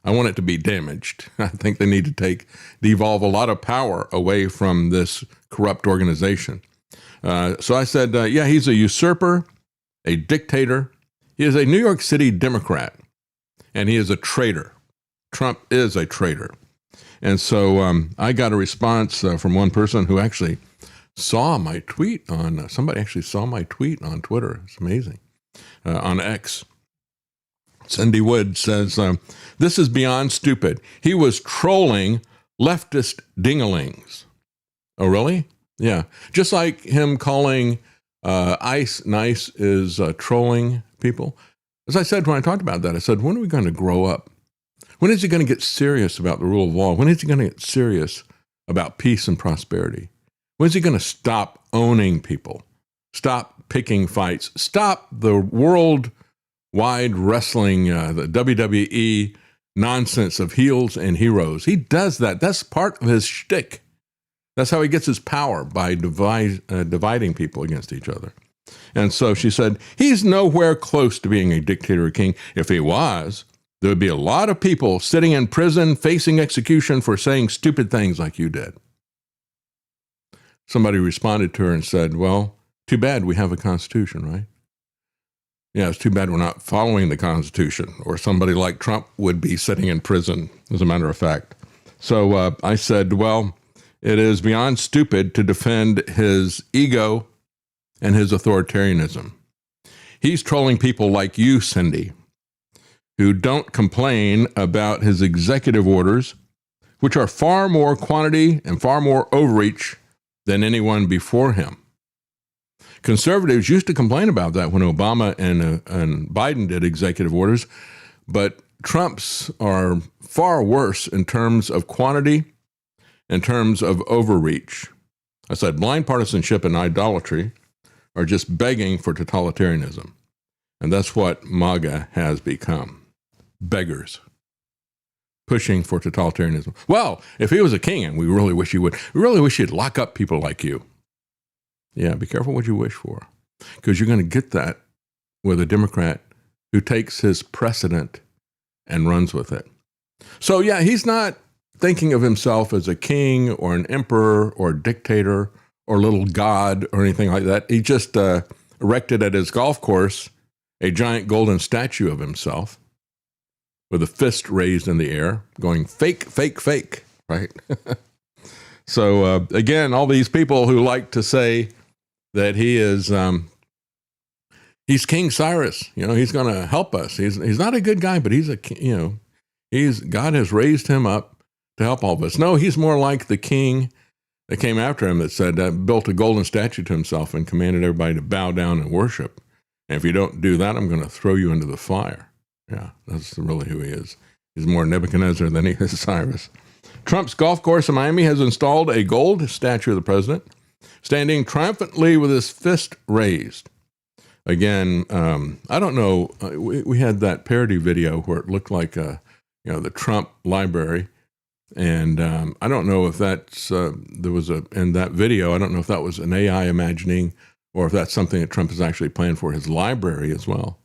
I want it to be damaged. I think they need to devolve a lot of power away from this corrupt organization. So I said, yeah, he's a usurper, a dictator. He is a New York City Democrat, and he is a traitor. Trump is a traitor. And so I got a response from one person who actually saw my tweet on, somebody actually saw my tweet on Twitter. It's amazing. On X. Cindy Wood says, this is beyond stupid. He was trolling leftist dingalings. Oh, really? Yeah. Just like him calling ICE nice is trolling people. As I said when I talked about that, I said, when are we going to grow up? When is he going to get serious about the rule of law? When is he going to get serious about peace and prosperity? When is he going to stop owning people? Stop picking fights? Stop the worldwide wrestling, the WWE nonsense of heels and heroes. He does that. That's part of his shtick. That's how he gets his power, by dividing people against each other. And so she said, he's nowhere close to being a dictator or king. If he was, there would be a lot of people sitting in prison facing execution for saying stupid things like you did. Somebody responded to her and said, well, too bad we have a Constitution, right? Yeah, it's too bad we're not following the Constitution, or somebody like Trump would be sitting in prison, as a matter of fact. So I said, well, it is beyond stupid to defend his ego and his authoritarianism. He's trolling people like you, Cindy, who don't complain about his executive orders, which are far more quantity and far more overreach than anyone before him. Conservatives used to complain about that when Obama and Biden did executive orders, but Trump's are far worse in terms of quantity, in terms of overreach. I said blind partisanship and idolatry are just begging for totalitarianism. And that's what MAGA has become. Beggars. Pushing for totalitarianism. Well, if he was a king, and we really wish he would, we really wish he'd lock up people like you. Yeah, be careful what you wish for, because you're going to get that with a Democrat who takes his precedent and runs with it. So yeah, he's not thinking of himself as a king or an emperor or a dictator or little god or anything like that. He just erected at his golf course a giant golden statue of himself with a fist raised in the air, going fake, fake, fake, right? So again, all these people who like to say that he is, he's King Cyrus, he's going to help us. He's not a good guy, but he's God has raised him up to help all of us. No, he's more like the king that came after him that said, built a golden statue to himself and commanded everybody to bow down and worship. And if you don't do that, I'm going to throw you into the fire. Yeah, that's really who he is. He's more Nebuchadnezzar than he is Cyrus. Trump's golf course in Miami has installed a gold statue of the president, standing triumphantly with his fist raised. Again, I don't know. We had that parody video where it looked like, the Trump library. And I don't know if that's, there was in that video, I don't know if that was an AI imagining or if that's something that Trump has actually planned for his library as well.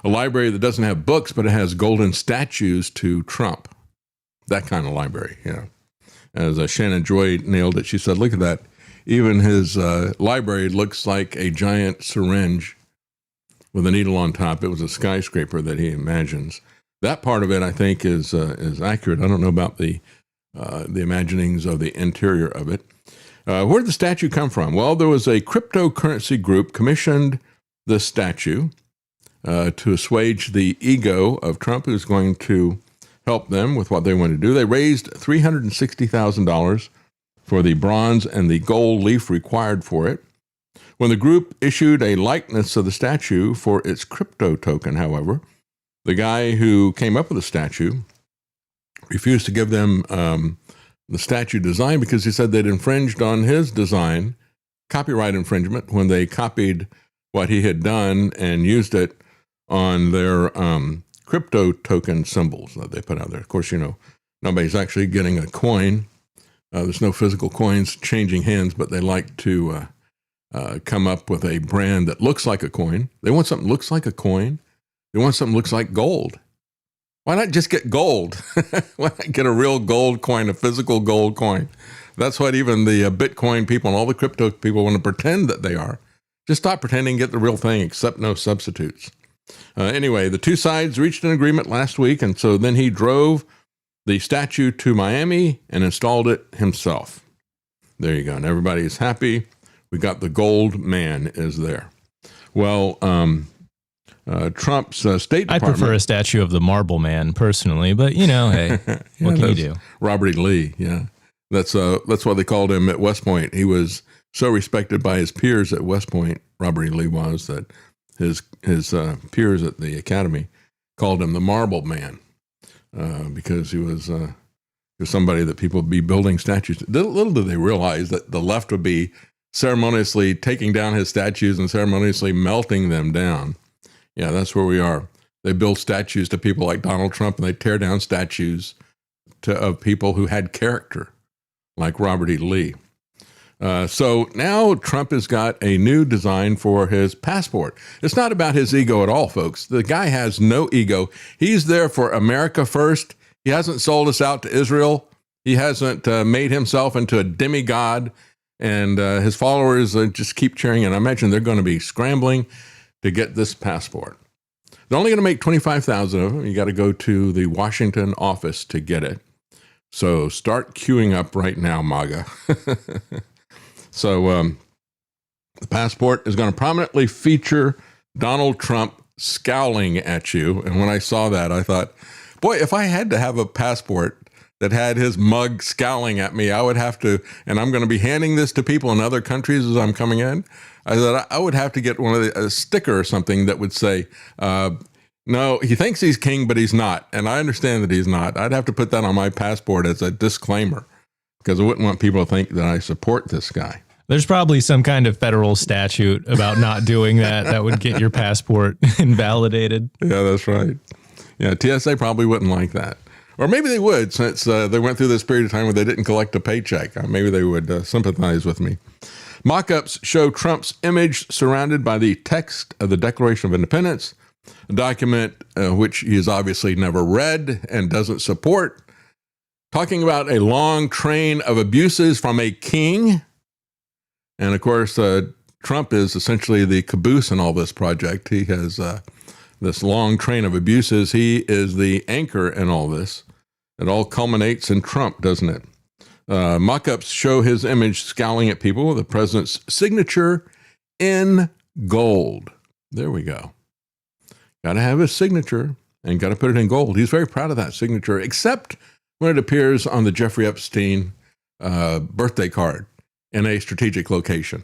A library that doesn't have books, but it has golden statues to Trump. That kind of library, As Shannon Joy nailed it, she said, look at that. Even his library looks like a giant syringe with a needle on top. It was a skyscraper that he imagines. That part of it, I think, is accurate. I don't know about the imaginings of the interior of it. Where did the statue come from? Well, there was a cryptocurrency group commissioned the statue to assuage the ego of Trump, who's going to help them with what they want to do. They raised $360,000 for the bronze and the gold leaf required for it. When the group issued a likeness of the statue for its crypto token, however, the guy who came up with the statue refused to give them the statue design because he said they'd infringed on his design, copyright infringement, when they copied what he had done and used it on their crypto token symbols that they put out there. Of course, nobody's actually getting a coin. There's no physical coins changing hands, but they like to come up with a brand that looks like a coin. They want something that looks like a coin. They want something that looks like gold. Why not just get gold? Why not get a real gold coin, a physical gold coin? That's what even the Bitcoin people and all the crypto people want to pretend that they are. Just stop pretending, get the real thing, except no substitutes. Anyway, the two sides reached an agreement last week, and so then he drove the statue to Miami and installed it himself. There you go. And everybody's happy. We got the gold man is there. Well, Trump's State Department. I prefer a statue of the Marble Man personally, but hey, what can you do? Robert E. Lee, yeah. That's what they called him at West Point. He was so respected by his peers at West Point, Robert E. Lee was, that his peers at the academy called him the Marble Man because he was somebody that people would be building statues. Little did they realize that the left would be ceremoniously taking down his statues and ceremoniously melting them down. Yeah, that's where we are. They build statues to people like Donald Trump, and they tear down statues of people who had character, like Robert E. Lee. So now Trump has got a new design for his passport. It's not about his ego at all, folks. The guy has no ego. He's there for America first. He hasn't sold us out to Israel. He hasn't made himself into a demigod. And his followers just keep cheering. And I imagine they're going to be scrambling to get this passport. They're only going to make 25,000 of them. You got to go to the Washington office to get it. So start queuing up right now, MAGA. So the passport is going to prominently feature Donald Trump scowling at you. And when I saw that, I thought, boy, if I had to have a passport that had his mug scowling at me, I would have to, and I'm going to be handing this to people in other countries as I'm coming in. I thought I would have to get a sticker or something that would say, no, he thinks he's king, but he's not. And I understand that he's not. I'd have to put that on my passport as a disclaimer because I wouldn't want people to think that I support this guy. There's probably some kind of federal statute about not doing that would get your passport invalidated. Yeah, that's right. Yeah, TSA probably wouldn't like that. Or maybe they would, since they went through this period of time where they didn't collect a paycheck. Maybe they would sympathize with me. Mock-ups show Trump's image surrounded by the text of the Declaration of Independence, a document which he has obviously never read and doesn't support, talking about a long train of abuses from a king. And of course, Trump is essentially the caboose in all this project. He has this long train of abuses. He is the anchor in all this. It all culminates in Trump, doesn't it? Mock-ups show his image scowling at people with the president's signature in gold. There we go. Got to have his signature and got to put it in gold. He's very proud of that signature, except when it appears on the Jeffrey Epstein birthday card in a strategic location.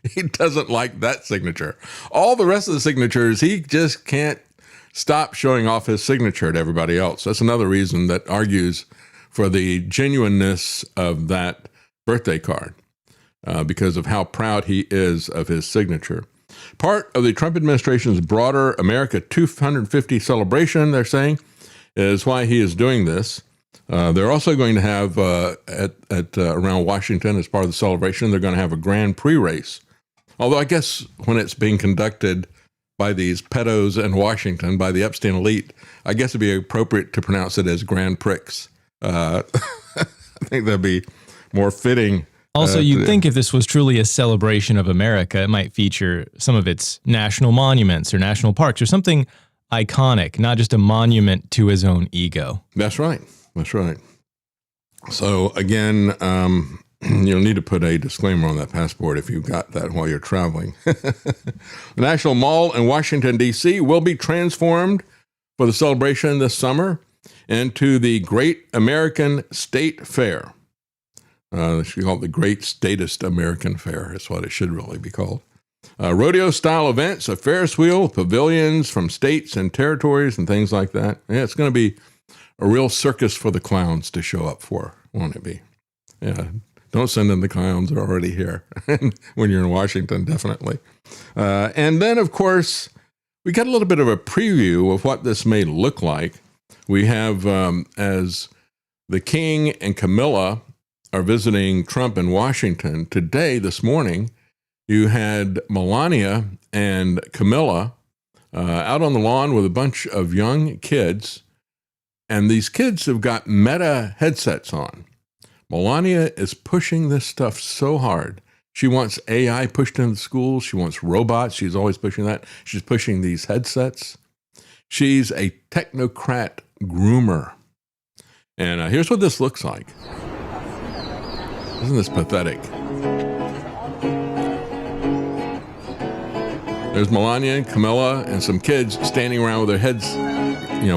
He doesn't like that signature. All the rest of the signatures, he just can't stop showing off his signature to everybody else. That's another reason that argues for the genuineness of that birthday card, because of how proud he is of his signature. Part of the Trump administration's broader America 250 celebration, they're saying, is why he is doing this. They're also going to have at around Washington, as part of the celebration, they're going to have a Grand Prix race. Although I guess when it's being conducted by these pedos in Washington, by the Epstein elite, I guess it'd be appropriate to pronounce it as Grand Prix. I think that'd be more fitting. Also, you'd think if this was truly a celebration of America, it might feature some of its national monuments or national parks or something iconic, not just a monument to his own ego. That's right. That's right. So again, you'll need to put a disclaimer on that passport if you've got that while you're traveling. The National Mall in Washington, D.C. will be transformed for the celebration this summer into the Great American State Fair. She called it the Great Statist American Fair. That's what it should really be called. Rodeo-style events, a Ferris wheel, pavilions from states and territories and things like that. Yeah, it's going to be a real circus for the clowns to show up for, won't it be? Yeah, don't send in the clowns. They're already here when you're in Washington, definitely. And then, of course, we got a little bit of a preview of what this may look like. We have, as the King and Camilla are visiting Trump in Washington today, this morning, you had Melania and Camilla out on the lawn with a bunch of young kids, and these kids have got Meta headsets on. Melania is pushing this stuff so hard. She wants AI pushed into schools. She wants robots. She's always pushing that. She's pushing these headsets. She's a technocrat groomer. And here's what this looks like. Isn't this pathetic? There's Melania and Camilla and some kids standing around with their heads,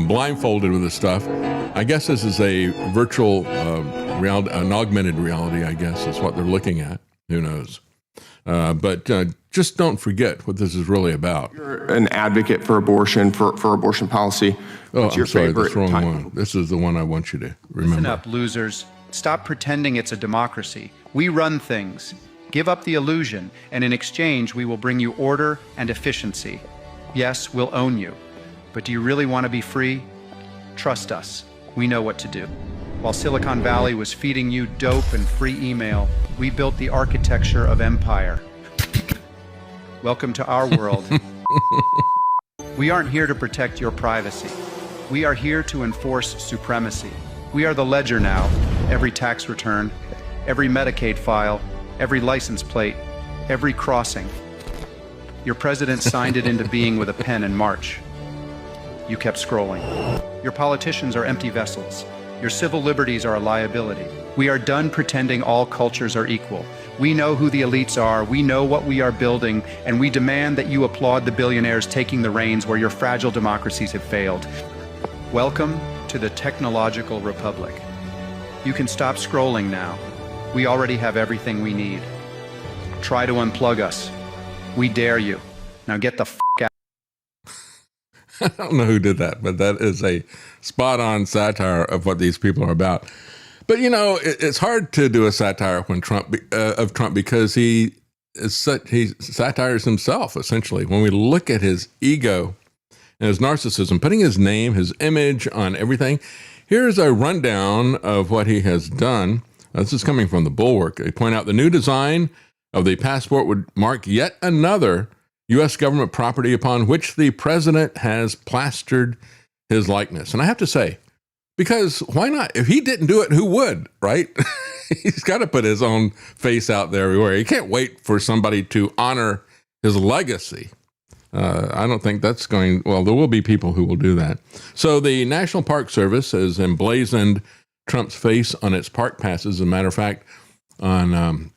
blindfolded with this stuff. I guess this is a virtual reality, an augmented reality, I guess is what they're looking at. Who knows? But just don't forget what this is really about. You're an advocate for abortion, for abortion policy. What's your favorite that's the wrong time? one. This is the one I want you to remember. Listen up, losers. Stop pretending it's a democracy. We run things. Give up the illusion, and in exchange, we will bring you order and efficiency. Yes, we'll own you. But do you really want to be free? Trust us. We know what to do. While Silicon Valley was feeding you dope and free email, we built the architecture of empire. Welcome to our world. We aren't here to protect your privacy. We are here to enforce supremacy. We are the ledger now. Every tax return, every Medicaid file, every license plate, every crossing. Your president signed it into being with a pen in March. You kept scrolling. Your politicians are empty vessels. Your civil liberties are a liability. We are done pretending all cultures are equal. We know who the elites are, we know what we are building, and we demand that you applaud the billionaires taking the reins where your fragile democracies have failed. Welcome to the technological republic. You can stop scrolling now. We already have everything we need. Try to unplug us. We dare you. Now get the f*** out. I don't know who did that, but that is a spot-on satire of what these people are about. But it's hard to do a satire when Trump because he satires himself essentially. When we look at his ego and his narcissism, putting his name, his image on everything. Here's a rundown of what he has done. This is coming from the Bulwark. They point out the new design of the passport would mark yet another U.S. government property upon which the president has plastered his likeness. And I have to say, because why not? If he didn't do it, who would, right? He's got to put his own face out there everywhere. He can't wait for somebody to honor his legacy. I don't think that's going, well, there will be people who will do that. So the National Park Service has emblazoned Trump's face on its park passes. As a matter of fact, on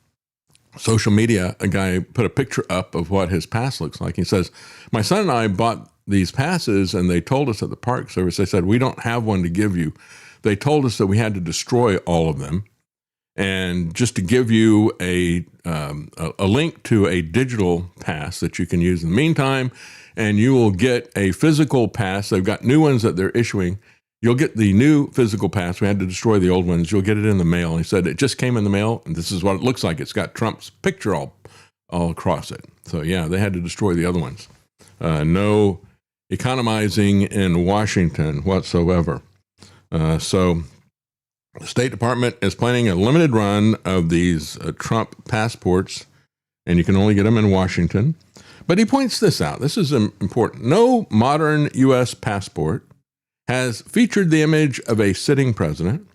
social media, a guy put a picture up of what his pass looks like. He says, my son and I bought these passes and they told us at the Park Service, they said, we don't have one to give you. They told us that we had to destroy all of them. And just to give you a link to a digital pass that you can use in the meantime, and you will get a physical pass. They've got new ones that they're issuing. You'll get the new physical pass. We had to destroy the old ones. You'll get it in the mail. And he said it just came in the mail, and this is what it looks like. It's got Trump's picture all across it. So, yeah, they had to destroy the other ones. No economizing in Washington whatsoever. So the State Department is planning a limited run of these Trump passports, and you can only get them in Washington. But he points this out. This is important. No modern U.S. passport has featured the image of a sitting president.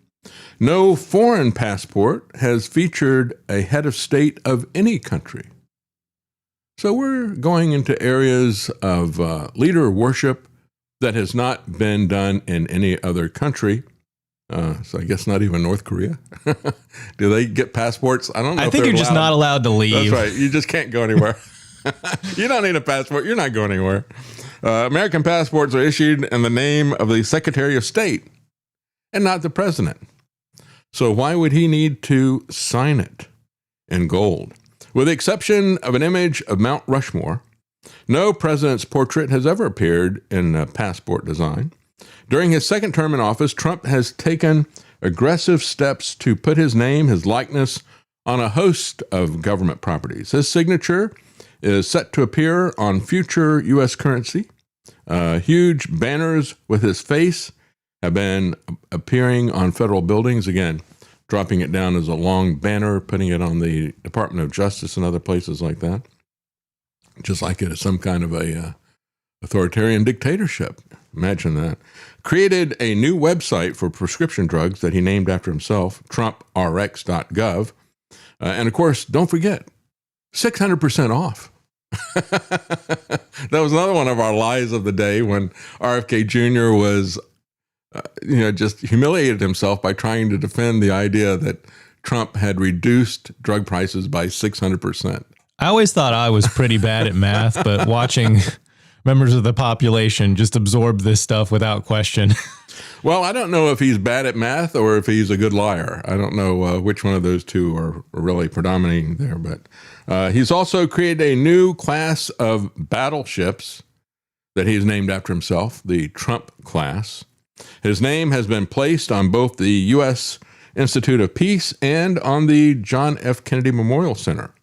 No foreign passport has featured a head of state of any country. So we're going into areas of leader worship that has not been done in any other country. So I guess not even North Korea. Do they get passports? I don't know. I think you're just not allowed to leave. That's right. You just can't go anywhere. You don't need a passport. You're not going anywhere. American passports are issued in the name of the Secretary of State and not the president. So why would he need to sign it in gold? With the exception of an image of Mount Rushmore, no president's portrait has ever appeared in a passport design. During his second term in office, Trump has taken aggressive steps to put his name, his likeness, on a host of government properties. His signature is set to appear on future U.S. currency. Huge banners with his face have been appearing on federal buildings. Again, dropping it down as a long banner, putting it on the Department of Justice and other places like that. Just like it is some kind of a authoritarian dictatorship. Imagine that. Created a new website for prescription drugs that he named after himself, TrumpRx.gov. And of course, don't forget, 600% off. That was another one of our lies of the day when RFK Jr. was, just humiliated himself by trying to defend the idea that Trump had reduced drug prices by 600%. I always thought I was pretty bad at math, but watching members of the population just absorb this stuff without question. Well, I don't know if he's bad at math or if he's a good liar. I don't know which one of those two are really predominating there. But he's also created a new class of battleships that he's named after himself, the Trump class. His name has been placed on both the U.S. Institute of Peace and on the John F. Kennedy Memorial Center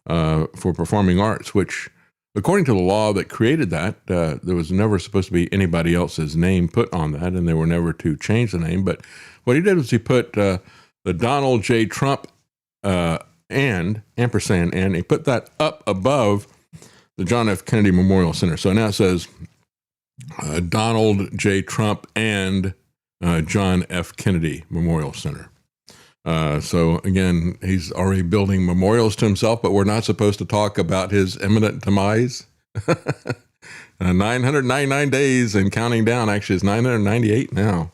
for Performing Arts, which, according to the law that created that, there was never supposed to be anybody else's name put on that, and they were never to change the name. But what he did was he put the Donald J. Trump and he put that up above the John F. Kennedy Memorial Center. So now it says Donald J. Trump and John F. Kennedy Memorial Center. So again, he's already building memorials to himself, but we're not supposed to talk about his imminent demise. 999 days and counting down. Actually, it's 998 now.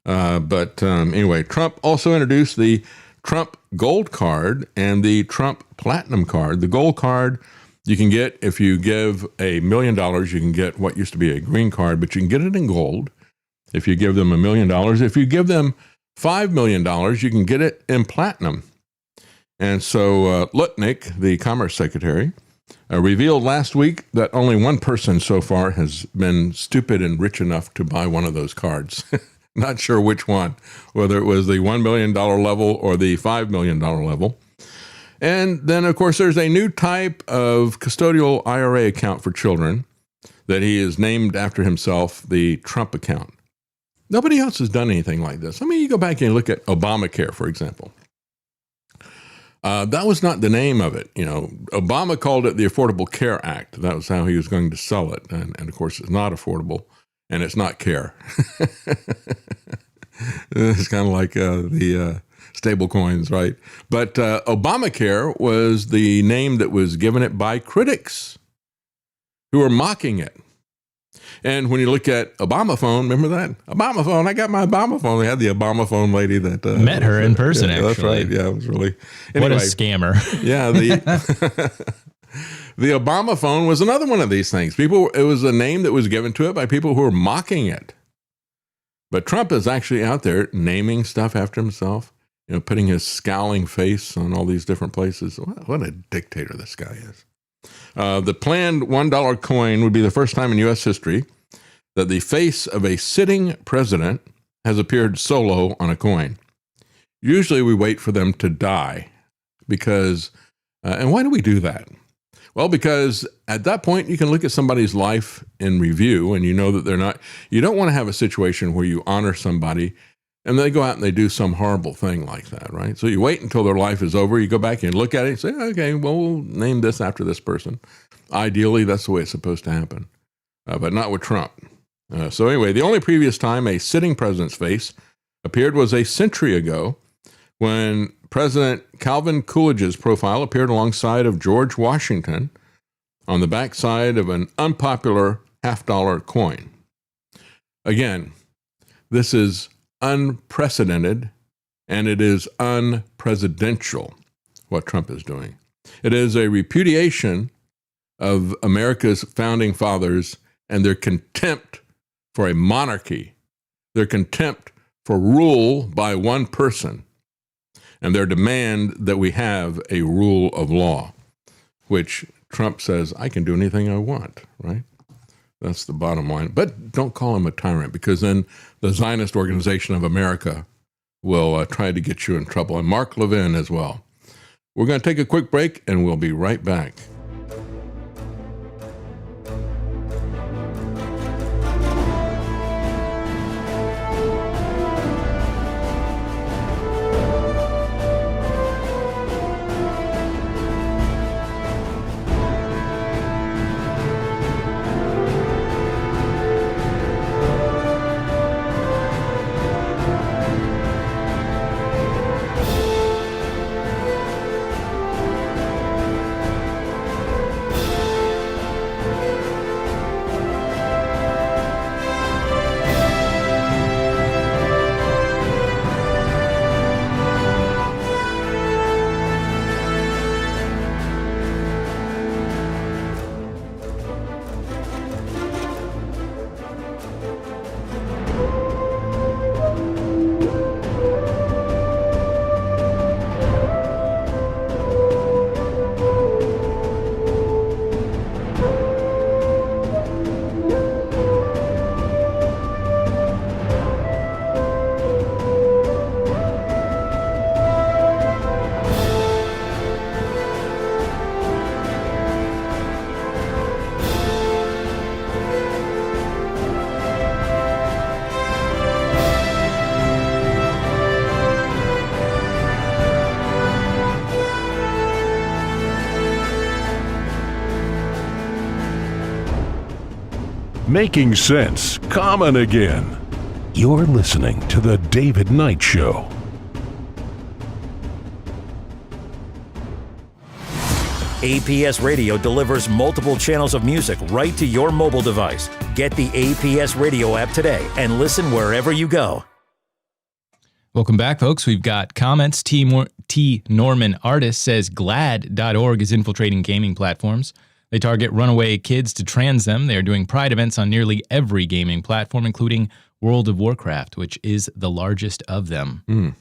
Anyway, Trump also introduced the Trump Gold Card and the Trump Platinum Card. The Gold Card you can get if you give $1 million. You can get what used to be a green card, but you can get it in gold if you give them $1 million. If you give them $5 million, you can get it in platinum. And so Lutnick, the Commerce Secretary, revealed last week that only one person so far has been stupid and rich enough to buy one of those cards. Not sure which one, whether it was the $1 million level or the $5 million level. And then, of course, there's a new type of custodial IRA account for children that he has named after himself, the Trump account. Nobody else has done anything like this. I mean, you go back and look at Obamacare, for example. That was not the name of it. Obama called it the Affordable Care Act. That was how he was going to sell it. And of course, it's not affordable and it's not care. It's kind of like the stable coins, right? But Obamacare was the name that was given it by critics who were mocking it. And when you look at Obama phone, remember that? Obama phone, I got my Obama phone. They had the Obama phone lady that... Met her in person, actually. That's right. Yeah, it was really... Anyway, what a scammer. Yeah, the Obama phone was another one of these things. It was a name that was given to it by people who were mocking it. But Trump is actually out there naming stuff after himself, putting his scowling face on all these different places. What a dictator this guy is. The planned $1 coin would be the first time in U.S. history that the face of a sitting president has appeared solo on a coin. Usually we wait for them to die because, and why do we do that? Well, because at that point you can look at somebody's life in review and you know that you don't want to have a situation where you honor somebody and they go out and they do some horrible thing like that, right? So you wait until their life is over. You go back and look at it and say, okay, well, we'll name this after this person. Ideally, that's the way it's supposed to happen, but not with Trump. So anyway, the only previous time a sitting president's face appeared was a century ago when President Calvin Coolidge's profile appeared alongside of George Washington on the backside of an unpopular $50 coin. Again, this is unprecedented, and it is unpresidential what Trump is doing. It is a repudiation of America's founding fathers and their contempt for a monarchy, their contempt for rule by one person. and their demand that we have a rule of law, which Trump says, I can do anything I want, right? That's the bottom line. But don't call him a tyrant, because then the Zionist Organization of America will try to get you in trouble, and Mark Levin as well. We're going to take a quick break, and we'll be right back. Making sense common again. You're listening to The David Knight Show. APS Radio delivers multiple channels of music right to your mobile device. Get the APS Radio app today and listen wherever you go. Welcome back, folks. We've got comments. T. Norman Artist says GLAD.org is infiltrating gaming platforms. They target runaway kids to trans them. They are doing pride events on nearly every gaming platform, including World of Warcraft, which is the largest of them.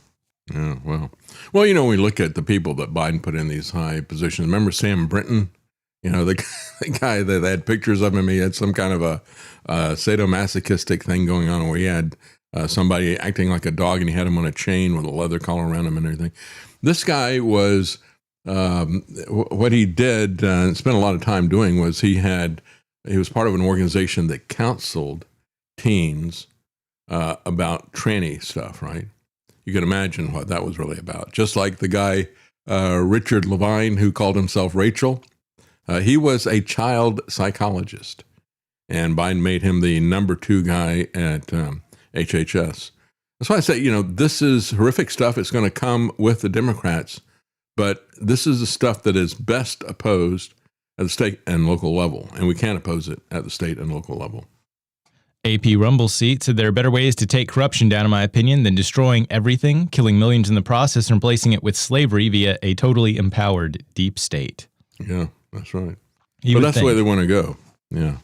Yeah, well, you know, we look at the people that Biden put in these high positions. Remember Sam Brinton? You know, the guy that they had pictures of him. He had some kind of a sadomasochistic thing going on where he had somebody acting like a dog, and he had him on a chain with a leather collar around him and everything. This guy was... what he did and spent a lot of time doing was he was part of an organization that counseled teens about tranny stuff, right? You can imagine what that was really about. Just like the guy, Richard Levine, who called himself Rachel. He was a child psychologist, and Biden made him the number 2 guy at HHS. That's why I say, you know, this is horrific stuff. It's going to come with the Democrats. But this is the stuff that is best opposed at the state and local level, and we can't oppose it at the state and local level. AP Rumble Seat said there are better ways to take corruption down, in my opinion, than destroying everything, killing millions in the process, and replacing it with slavery via a totally empowered deep state. Yeah, that's right. But that's the way they want to go. Yeah.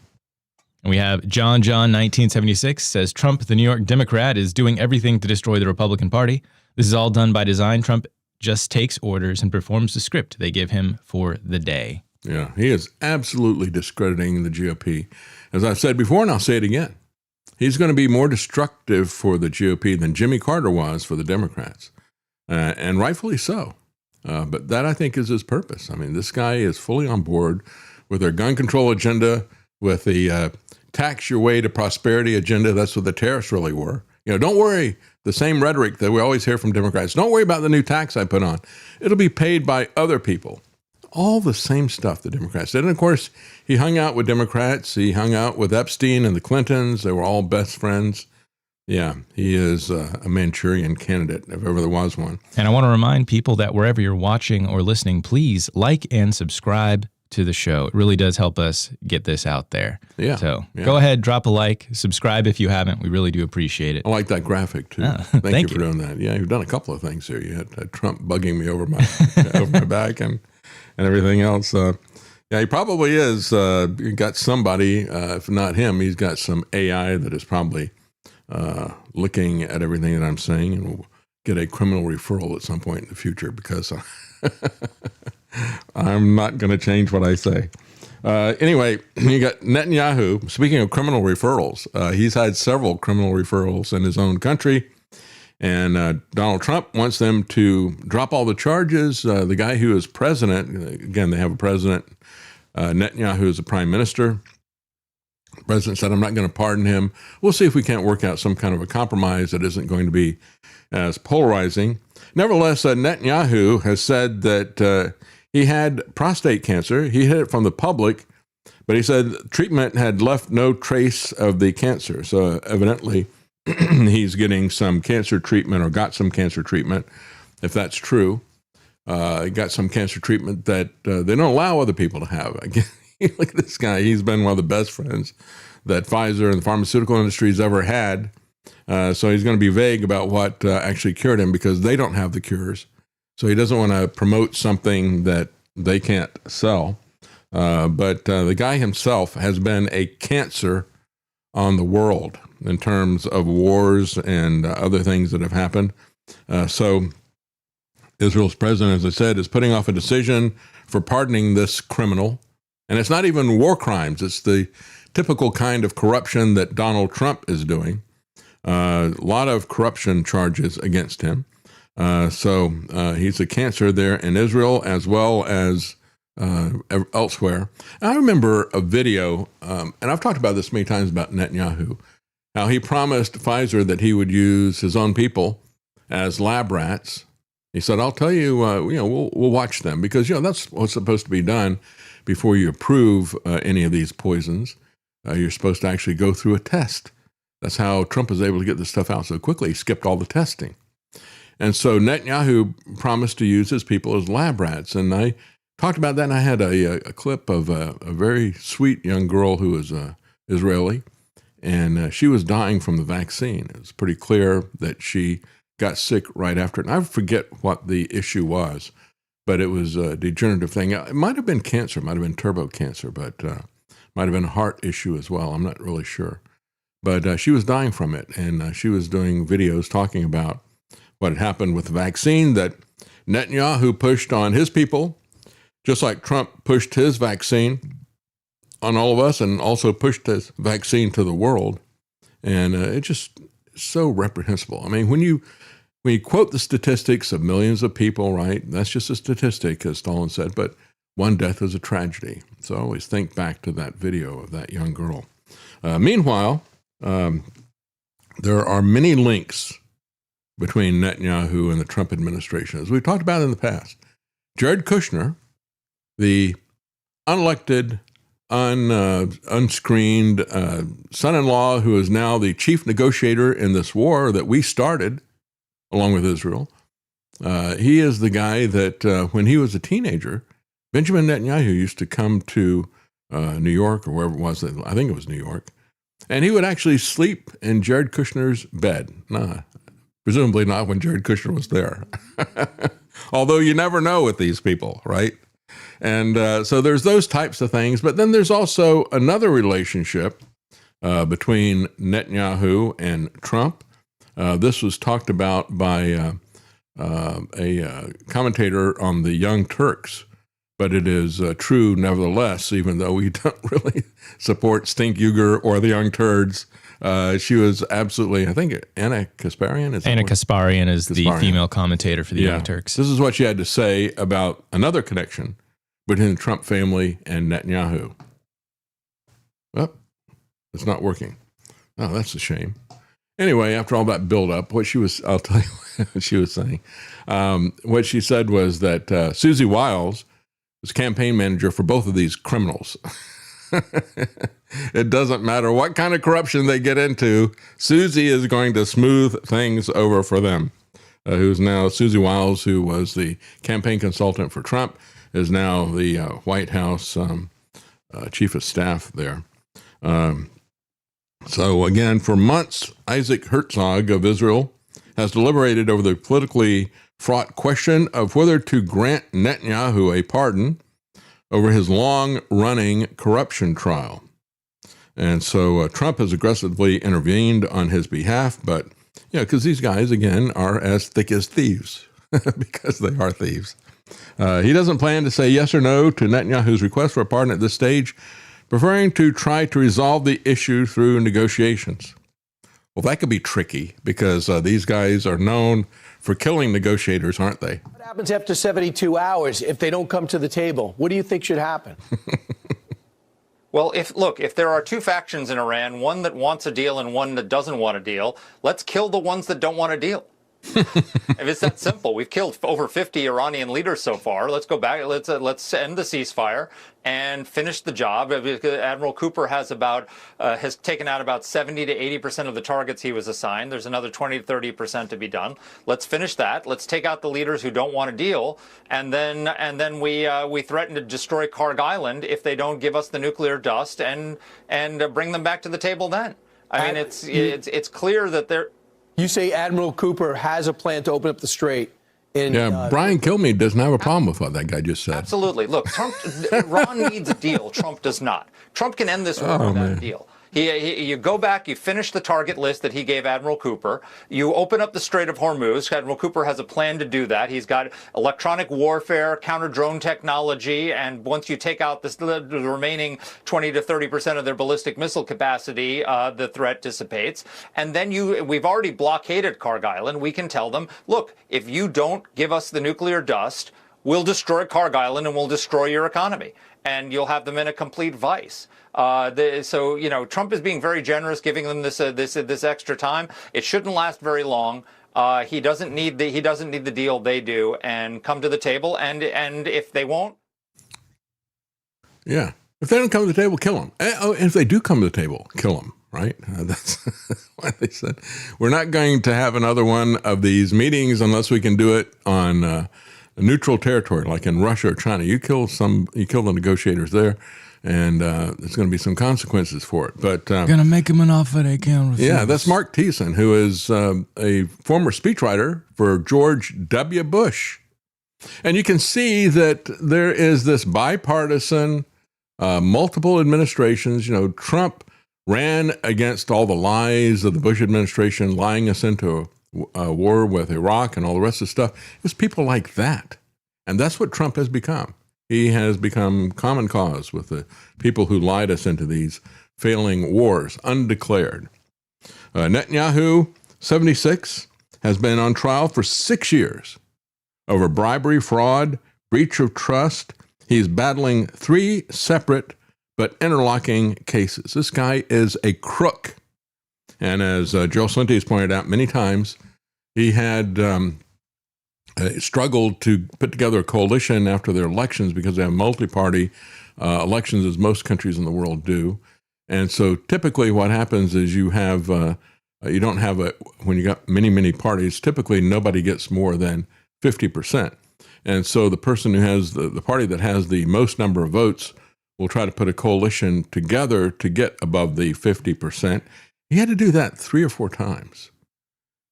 And we have John 1976 says Trump, the New York Democrat, is doing everything to destroy the Republican Party. This is all done by design. Trump just takes orders and performs the script they give him for the day. Yeah, he is absolutely discrediting the GOP. As I've said before, and I'll say it again, he's going to be more destructive for the GOP than Jimmy Carter was for the Democrats, and rightfully so. But that, I think, is his purpose. I mean, this guy is fully on board with their gun control agenda, with the tax your way to prosperity agenda. That's what the tariffs really were. You know, don't worry, the same rhetoric that we always hear from Democrats. Don't worry about the new tax I put on. It'll be paid by other people. All the same stuff the Democrats did. And of course, he hung out with Democrats. He hung out with Epstein and the Clintons. They were all best friends. Yeah, he is a Manchurian candidate, if ever there was one. And I want to remind people that wherever you're watching or listening, please like and subscribe to the show. It really does help us get this out there. Yeah. So go ahead, drop a like, subscribe if you haven't. We really do appreciate it. I like that graphic too. Thank you for doing that. Yeah, you've done a couple of things here. You had Trump bugging me over my over my back and everything else. Yeah, he probably is. Got somebody, if not him, he's got some AI that is probably looking at everything that I'm saying and get a criminal referral at some point in the future, because I'm not going to change what I say. Anyway, you got Netanyahu. Speaking of criminal referrals, he's had several criminal referrals in his own country. And Donald Trump wants them to drop all the charges. The guy who is president, again, they have a president, Netanyahu is the prime minister. The president said, I'm not going to pardon him. We'll see if we can't work out some kind of a compromise that isn't going to be as polarizing. Nevertheless, Netanyahu has said that he had prostate cancer. He hid it from the public, but he said treatment had left no trace of the cancer. So evidently, he's getting some cancer treatment, or got some cancer treatment, if that's true. He got some cancer treatment that they don't allow other people to have. Again, look at this guy. He's been one of the best friends that Pfizer and the pharmaceutical industry has ever had. So he's going to be vague about what actually cured him, because they don't have the cures. So he doesn't want to promote something that they can't sell. But the guy himself has been a cancer on the world in terms of wars and other things that have happened. So Israel's president, as I said, is putting off a decision for pardoning this criminal. And it's not even war crimes. It's the typical kind of corruption that Donald Trump is doing. A lot of corruption charges against him. So he's a cancer there in Israel as well as elsewhere. And I remember a video, and I've talked about this many times about Netanyahu, how he promised Pfizer that he would use his own people as lab rats. He said, I'll tell you, we'll watch them, because, that's what's supposed to be done before you approve any of these poisons. You're supposed to actually go through a test. That's how Trump was able to get this stuff out so quickly. He skipped all the testing. And so Netanyahu promised to use his people as lab rats. And I talked about that, and I had a clip of a very sweet young girl who was Israeli, and she was dying from the vaccine. It was pretty clear that she got sick right after it. And I forget what the issue was, but it was a degenerative thing. It might have been cancer, it might have been turbo cancer, but might have been a heart issue as well. I'm not really sure. But she was dying from it, and she was doing videos talking about what had happened with the vaccine that Netanyahu pushed on his people, just like Trump pushed his vaccine on all of us and also pushed his vaccine to the world. And it's just so reprehensible. I mean, when you quote the statistics of millions of people, right, that's just a statistic, as Stalin said, but one death is a tragedy. So I always think back to that video of that young girl. Meanwhile, there are many links between Netanyahu and the Trump administration, as we've talked about in the past. Jared Kushner, the unelected, unscreened son-in-law who is now the chief negotiator in this war that we started along with Israel, he is the guy that when he was a teenager, Benjamin Netanyahu used to come to New York, or wherever it was, I think it was New York, and he would actually sleep in Jared Kushner's bed. Presumably not when Jared Kushner was there. Although you never know with these people, right? And so there's those types of things. But then there's also another relationship between Netanyahu and Trump. This was talked about by a commentator on the Young Turks, but it is true nevertheless, even though we don't really support Stink Uger or the Young Turds. She was absolutely, I think, Anna Kasparian. Anna Kasparian is the female commentator for the Young Turks. This is what she had to say about another connection between the Trump family and Netanyahu. Well, it's not working. Oh, that's a shame. Anyway, after all that buildup, I'll tell you what she was saying. What she said was that Susie Wiles was campaign manager for both of these criminals. It doesn't matter what kind of corruption they get into, Susie is going to smooth things over for them. Who's now Susie Wiles, who was the campaign consultant for Trump, is now the White House chief of staff there. So again, for months, Isaac Herzog of Israel has deliberated over the politically fraught question of whether to grant Netanyahu a pardon over his long-running corruption trial. And so Trump has aggressively intervened on his behalf, but Yeah, because these guys, again, are as thick as thieves because they are thieves. He doesn't plan to say yes or no to Netanyahu's request for a pardon at this stage, preferring to try to resolve the issue through negotiations. Well, that could be tricky because these guys are known for killing negotiators, aren't they? What happens after 72 hours if they don't come to the table? What do you think should happen? Well, if there are two factions in Iran, one that wants a deal and one that doesn't want a deal, let's kill the ones that don't want a deal. If it's that simple, we've killed over 50 Iranian leaders so far. Let's go back. Let's end the ceasefire and finish the job. Admiral Cooper has taken out about 70 to 80% of the targets he was assigned. There's another 20 to 30% to be done. Let's finish that. Let's take out the leaders who don't want a deal, and then we threaten to destroy Karg Island if they don't give us the nuclear dust and bring them back to the table. Then I mean, it's clear that they're. You say Admiral Cooper has a plan to open up the strait. Brian Kilmeade doesn't have a problem with what that guy just said. Absolutely. Look, Iran needs a deal. Trump does not. Trump can end this war without a deal. You go back, you finish the target list that he gave Admiral Cooper. You open up the Strait of Hormuz. Admiral Cooper has a plan to do that. He's got electronic warfare, counter-drone technology, and once you take out the remaining 20 to 30% of their ballistic missile capacity, the threat dissipates. And then we've already blockaded Karg Island. We can tell them, look, if you don't give us the nuclear dust, we'll destroy Karg Island and we'll destroy your economy. And you'll have them in a complete vice. So Trump is being very generous, giving them this extra time. It shouldn't last very long. He doesn't need the deal. They do, and come to the table. And if they won't, yeah, if they don't come to the table, kill them. Oh, if they do come to the table, kill them. Right? That's why they said we're not going to have another one of these meetings unless we can do it on a neutral territory, like in Russia or China. You kill the negotiators there. And there's going to be some consequences for it. But going to make them an offer they can't refuse. Yeah, that's Mark Thiessen, who is a former speechwriter for George W. Bush. And you can see that there is this bipartisan, multiple administrations. Trump ran against all the lies of the Bush administration, lying us into a war with Iraq and all the rest of the stuff. It was people like that. And that's what Trump has become. He has become common cause with the people who lied us into these failing wars, undeclared. Netanyahu, 76, has been on trial for 6 years over bribery, fraud, breach of trust. He's battling 3 separate but interlocking cases. This guy is a crook. And as Joe Slinty has pointed out many times, he had struggled to put together a coalition after their elections because they have multi-party elections, as most countries in the world do. And so typically what happens is you don't have when you got many, many parties, typically nobody gets more than 50%. And so the person who has the party that has the most number of votes will try to put a coalition together to get above the 50%. He had to do that 3 or 4 times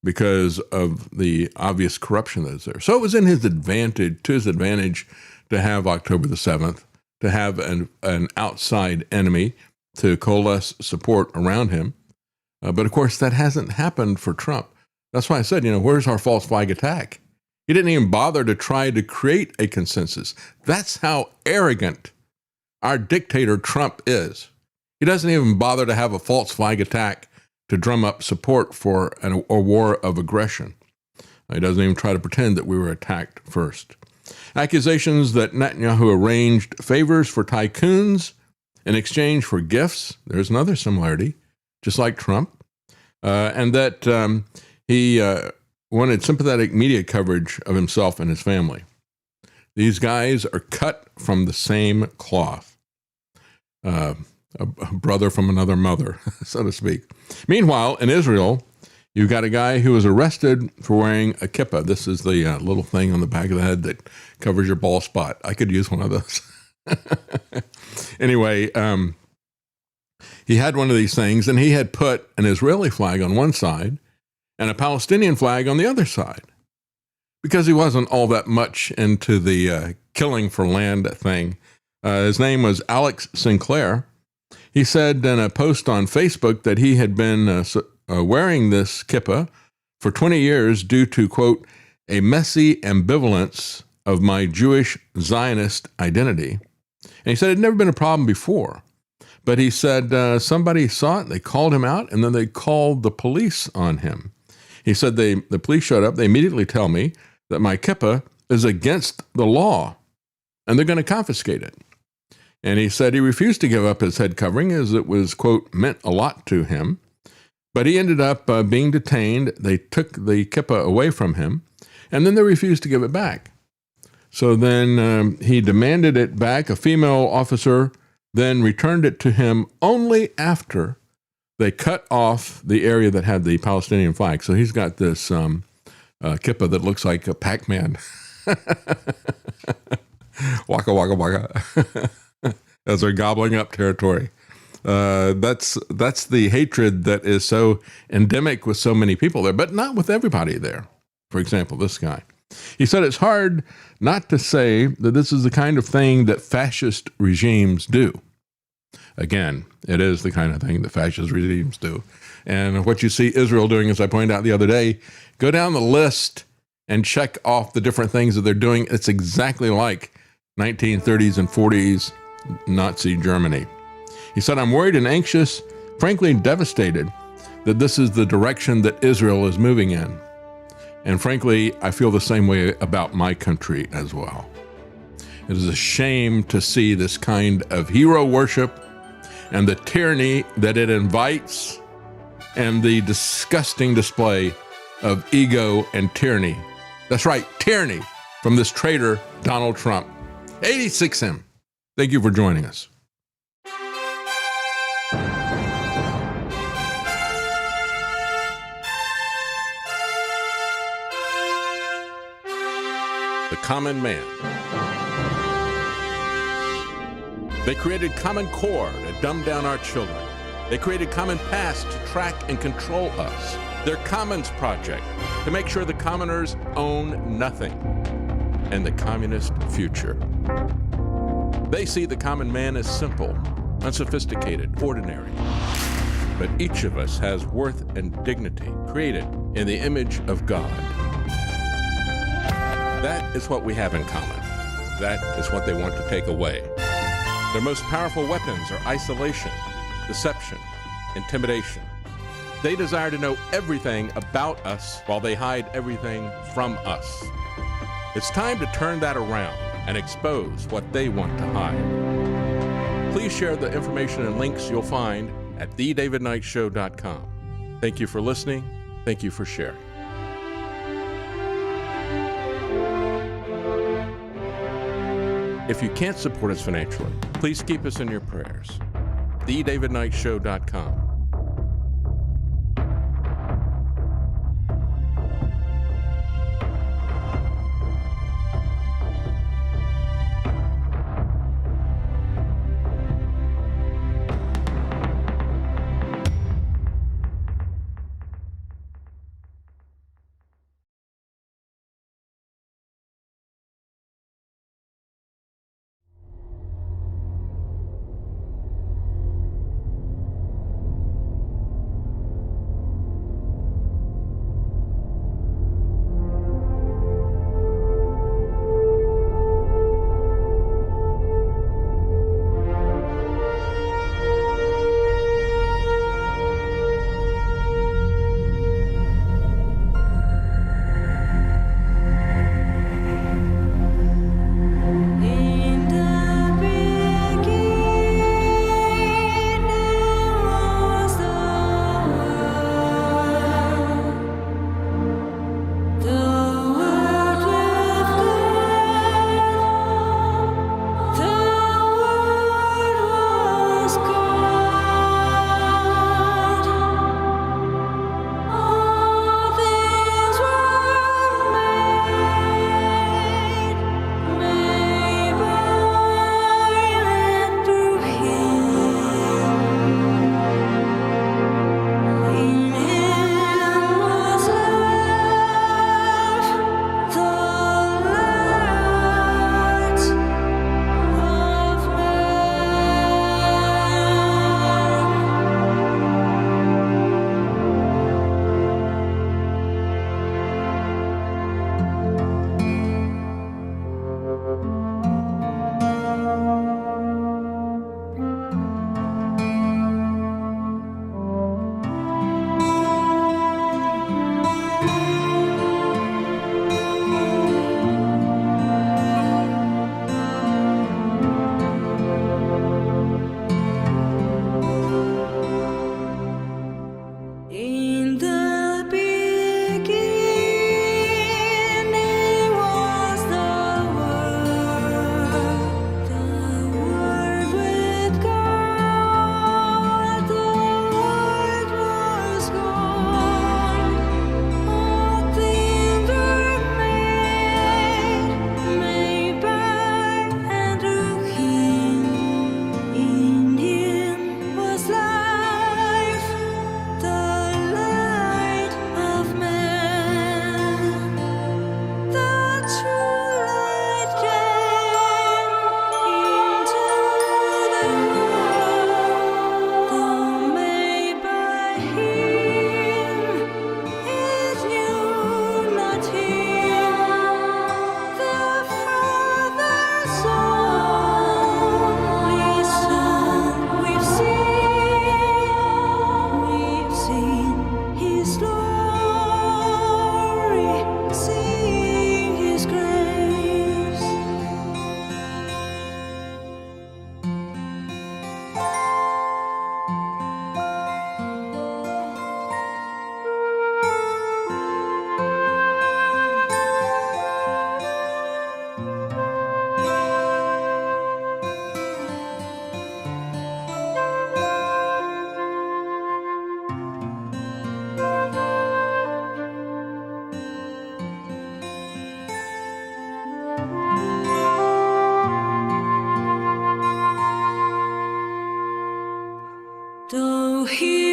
because of the obvious corruption that's there. So it was to his advantage to have October the 7th, to have an outside enemy to coalesce support around him. But of course, that hasn't happened for Trump. That's why I said, where's our false flag attack? He didn't even bother to try to create a consensus. That's how arrogant our dictator Trump is. He doesn't even bother to have a false flag attack to drum up support for a war of aggression. He doesn't even try to pretend that we were attacked first. Accusations that Netanyahu arranged favors for tycoons in exchange for gifts. There's another similarity, just like Trump. And that he wanted sympathetic media coverage of himself and his family. These guys are cut from the same cloth. A brother from another mother, so to speak. Meanwhile, in Israel, you've got a guy who was arrested for wearing a kippah. This is the little thing on the back of the head that covers your bald spot. I could use one of those. Anyway, he had one of these things, and he had put an Israeli flag on one side and a Palestinian flag on the other side because he wasn't all that much into the killing for land thing. His name was Alex Sinclair. He said in a post on Facebook that he had been wearing this kippah for 20 years due to, quote, a messy ambivalence of my Jewish Zionist identity. And he said it had never been a problem before. But he said somebody saw it, they called him out, and then they called the police on him. He said the police showed up. They immediately tell me that my kippah is against the law, and they're going to confiscate it. And he said he refused to give up his head covering as it was, quote, meant a lot to him. But he ended up being detained. They took the kippah away from him, and then they refused to give it back. So then he demanded it back. A female officer then returned it to him only after they cut off the area that had the Palestinian flag. So he's got this kippah that looks like a Pac-Man. Waka, waka, waka. As they're gobbling up territory. That's the hatred that is so endemic with so many people there, but not with everybody there. For example, this guy. He said it's hard not to say that this is the kind of thing that fascist regimes do. Again, it is the kind of thing that fascist regimes do. And what you see Israel doing, as I pointed out the other day, go down the list and check off the different things that they're doing. It's exactly like 1930s and 40s Nazi Germany. He said, I'm worried and anxious, frankly devastated, that this is the direction that Israel is moving in. And frankly, I feel the same way about my country as well. It is a shame to see this kind of hero worship and the tyranny that it invites and the disgusting display of ego and tyranny. That's right, tyranny from this traitor, Donald Trump. 86M. Thank you for joining us. The Common Man. They created Common Core to dumb down our children. They created Common Pass to track and control us. Their Commons Project to make sure the commoners own nothing. And the communist future. They see the common man as simple, unsophisticated, ordinary. But each of us has worth and dignity, created in the image of God. That is what we have in common. That is what they want to take away. Their most powerful weapons are isolation, deception, intimidation. They desire to know everything about us while they hide everything from us. It's time to turn that around and expose what they want to hide. Please share the information and links you'll find at thedavidknightshow.com. Thank you for listening. Thank you for sharing. If you can't support us financially, please keep us in your prayers. thedavidknightshow.com. here.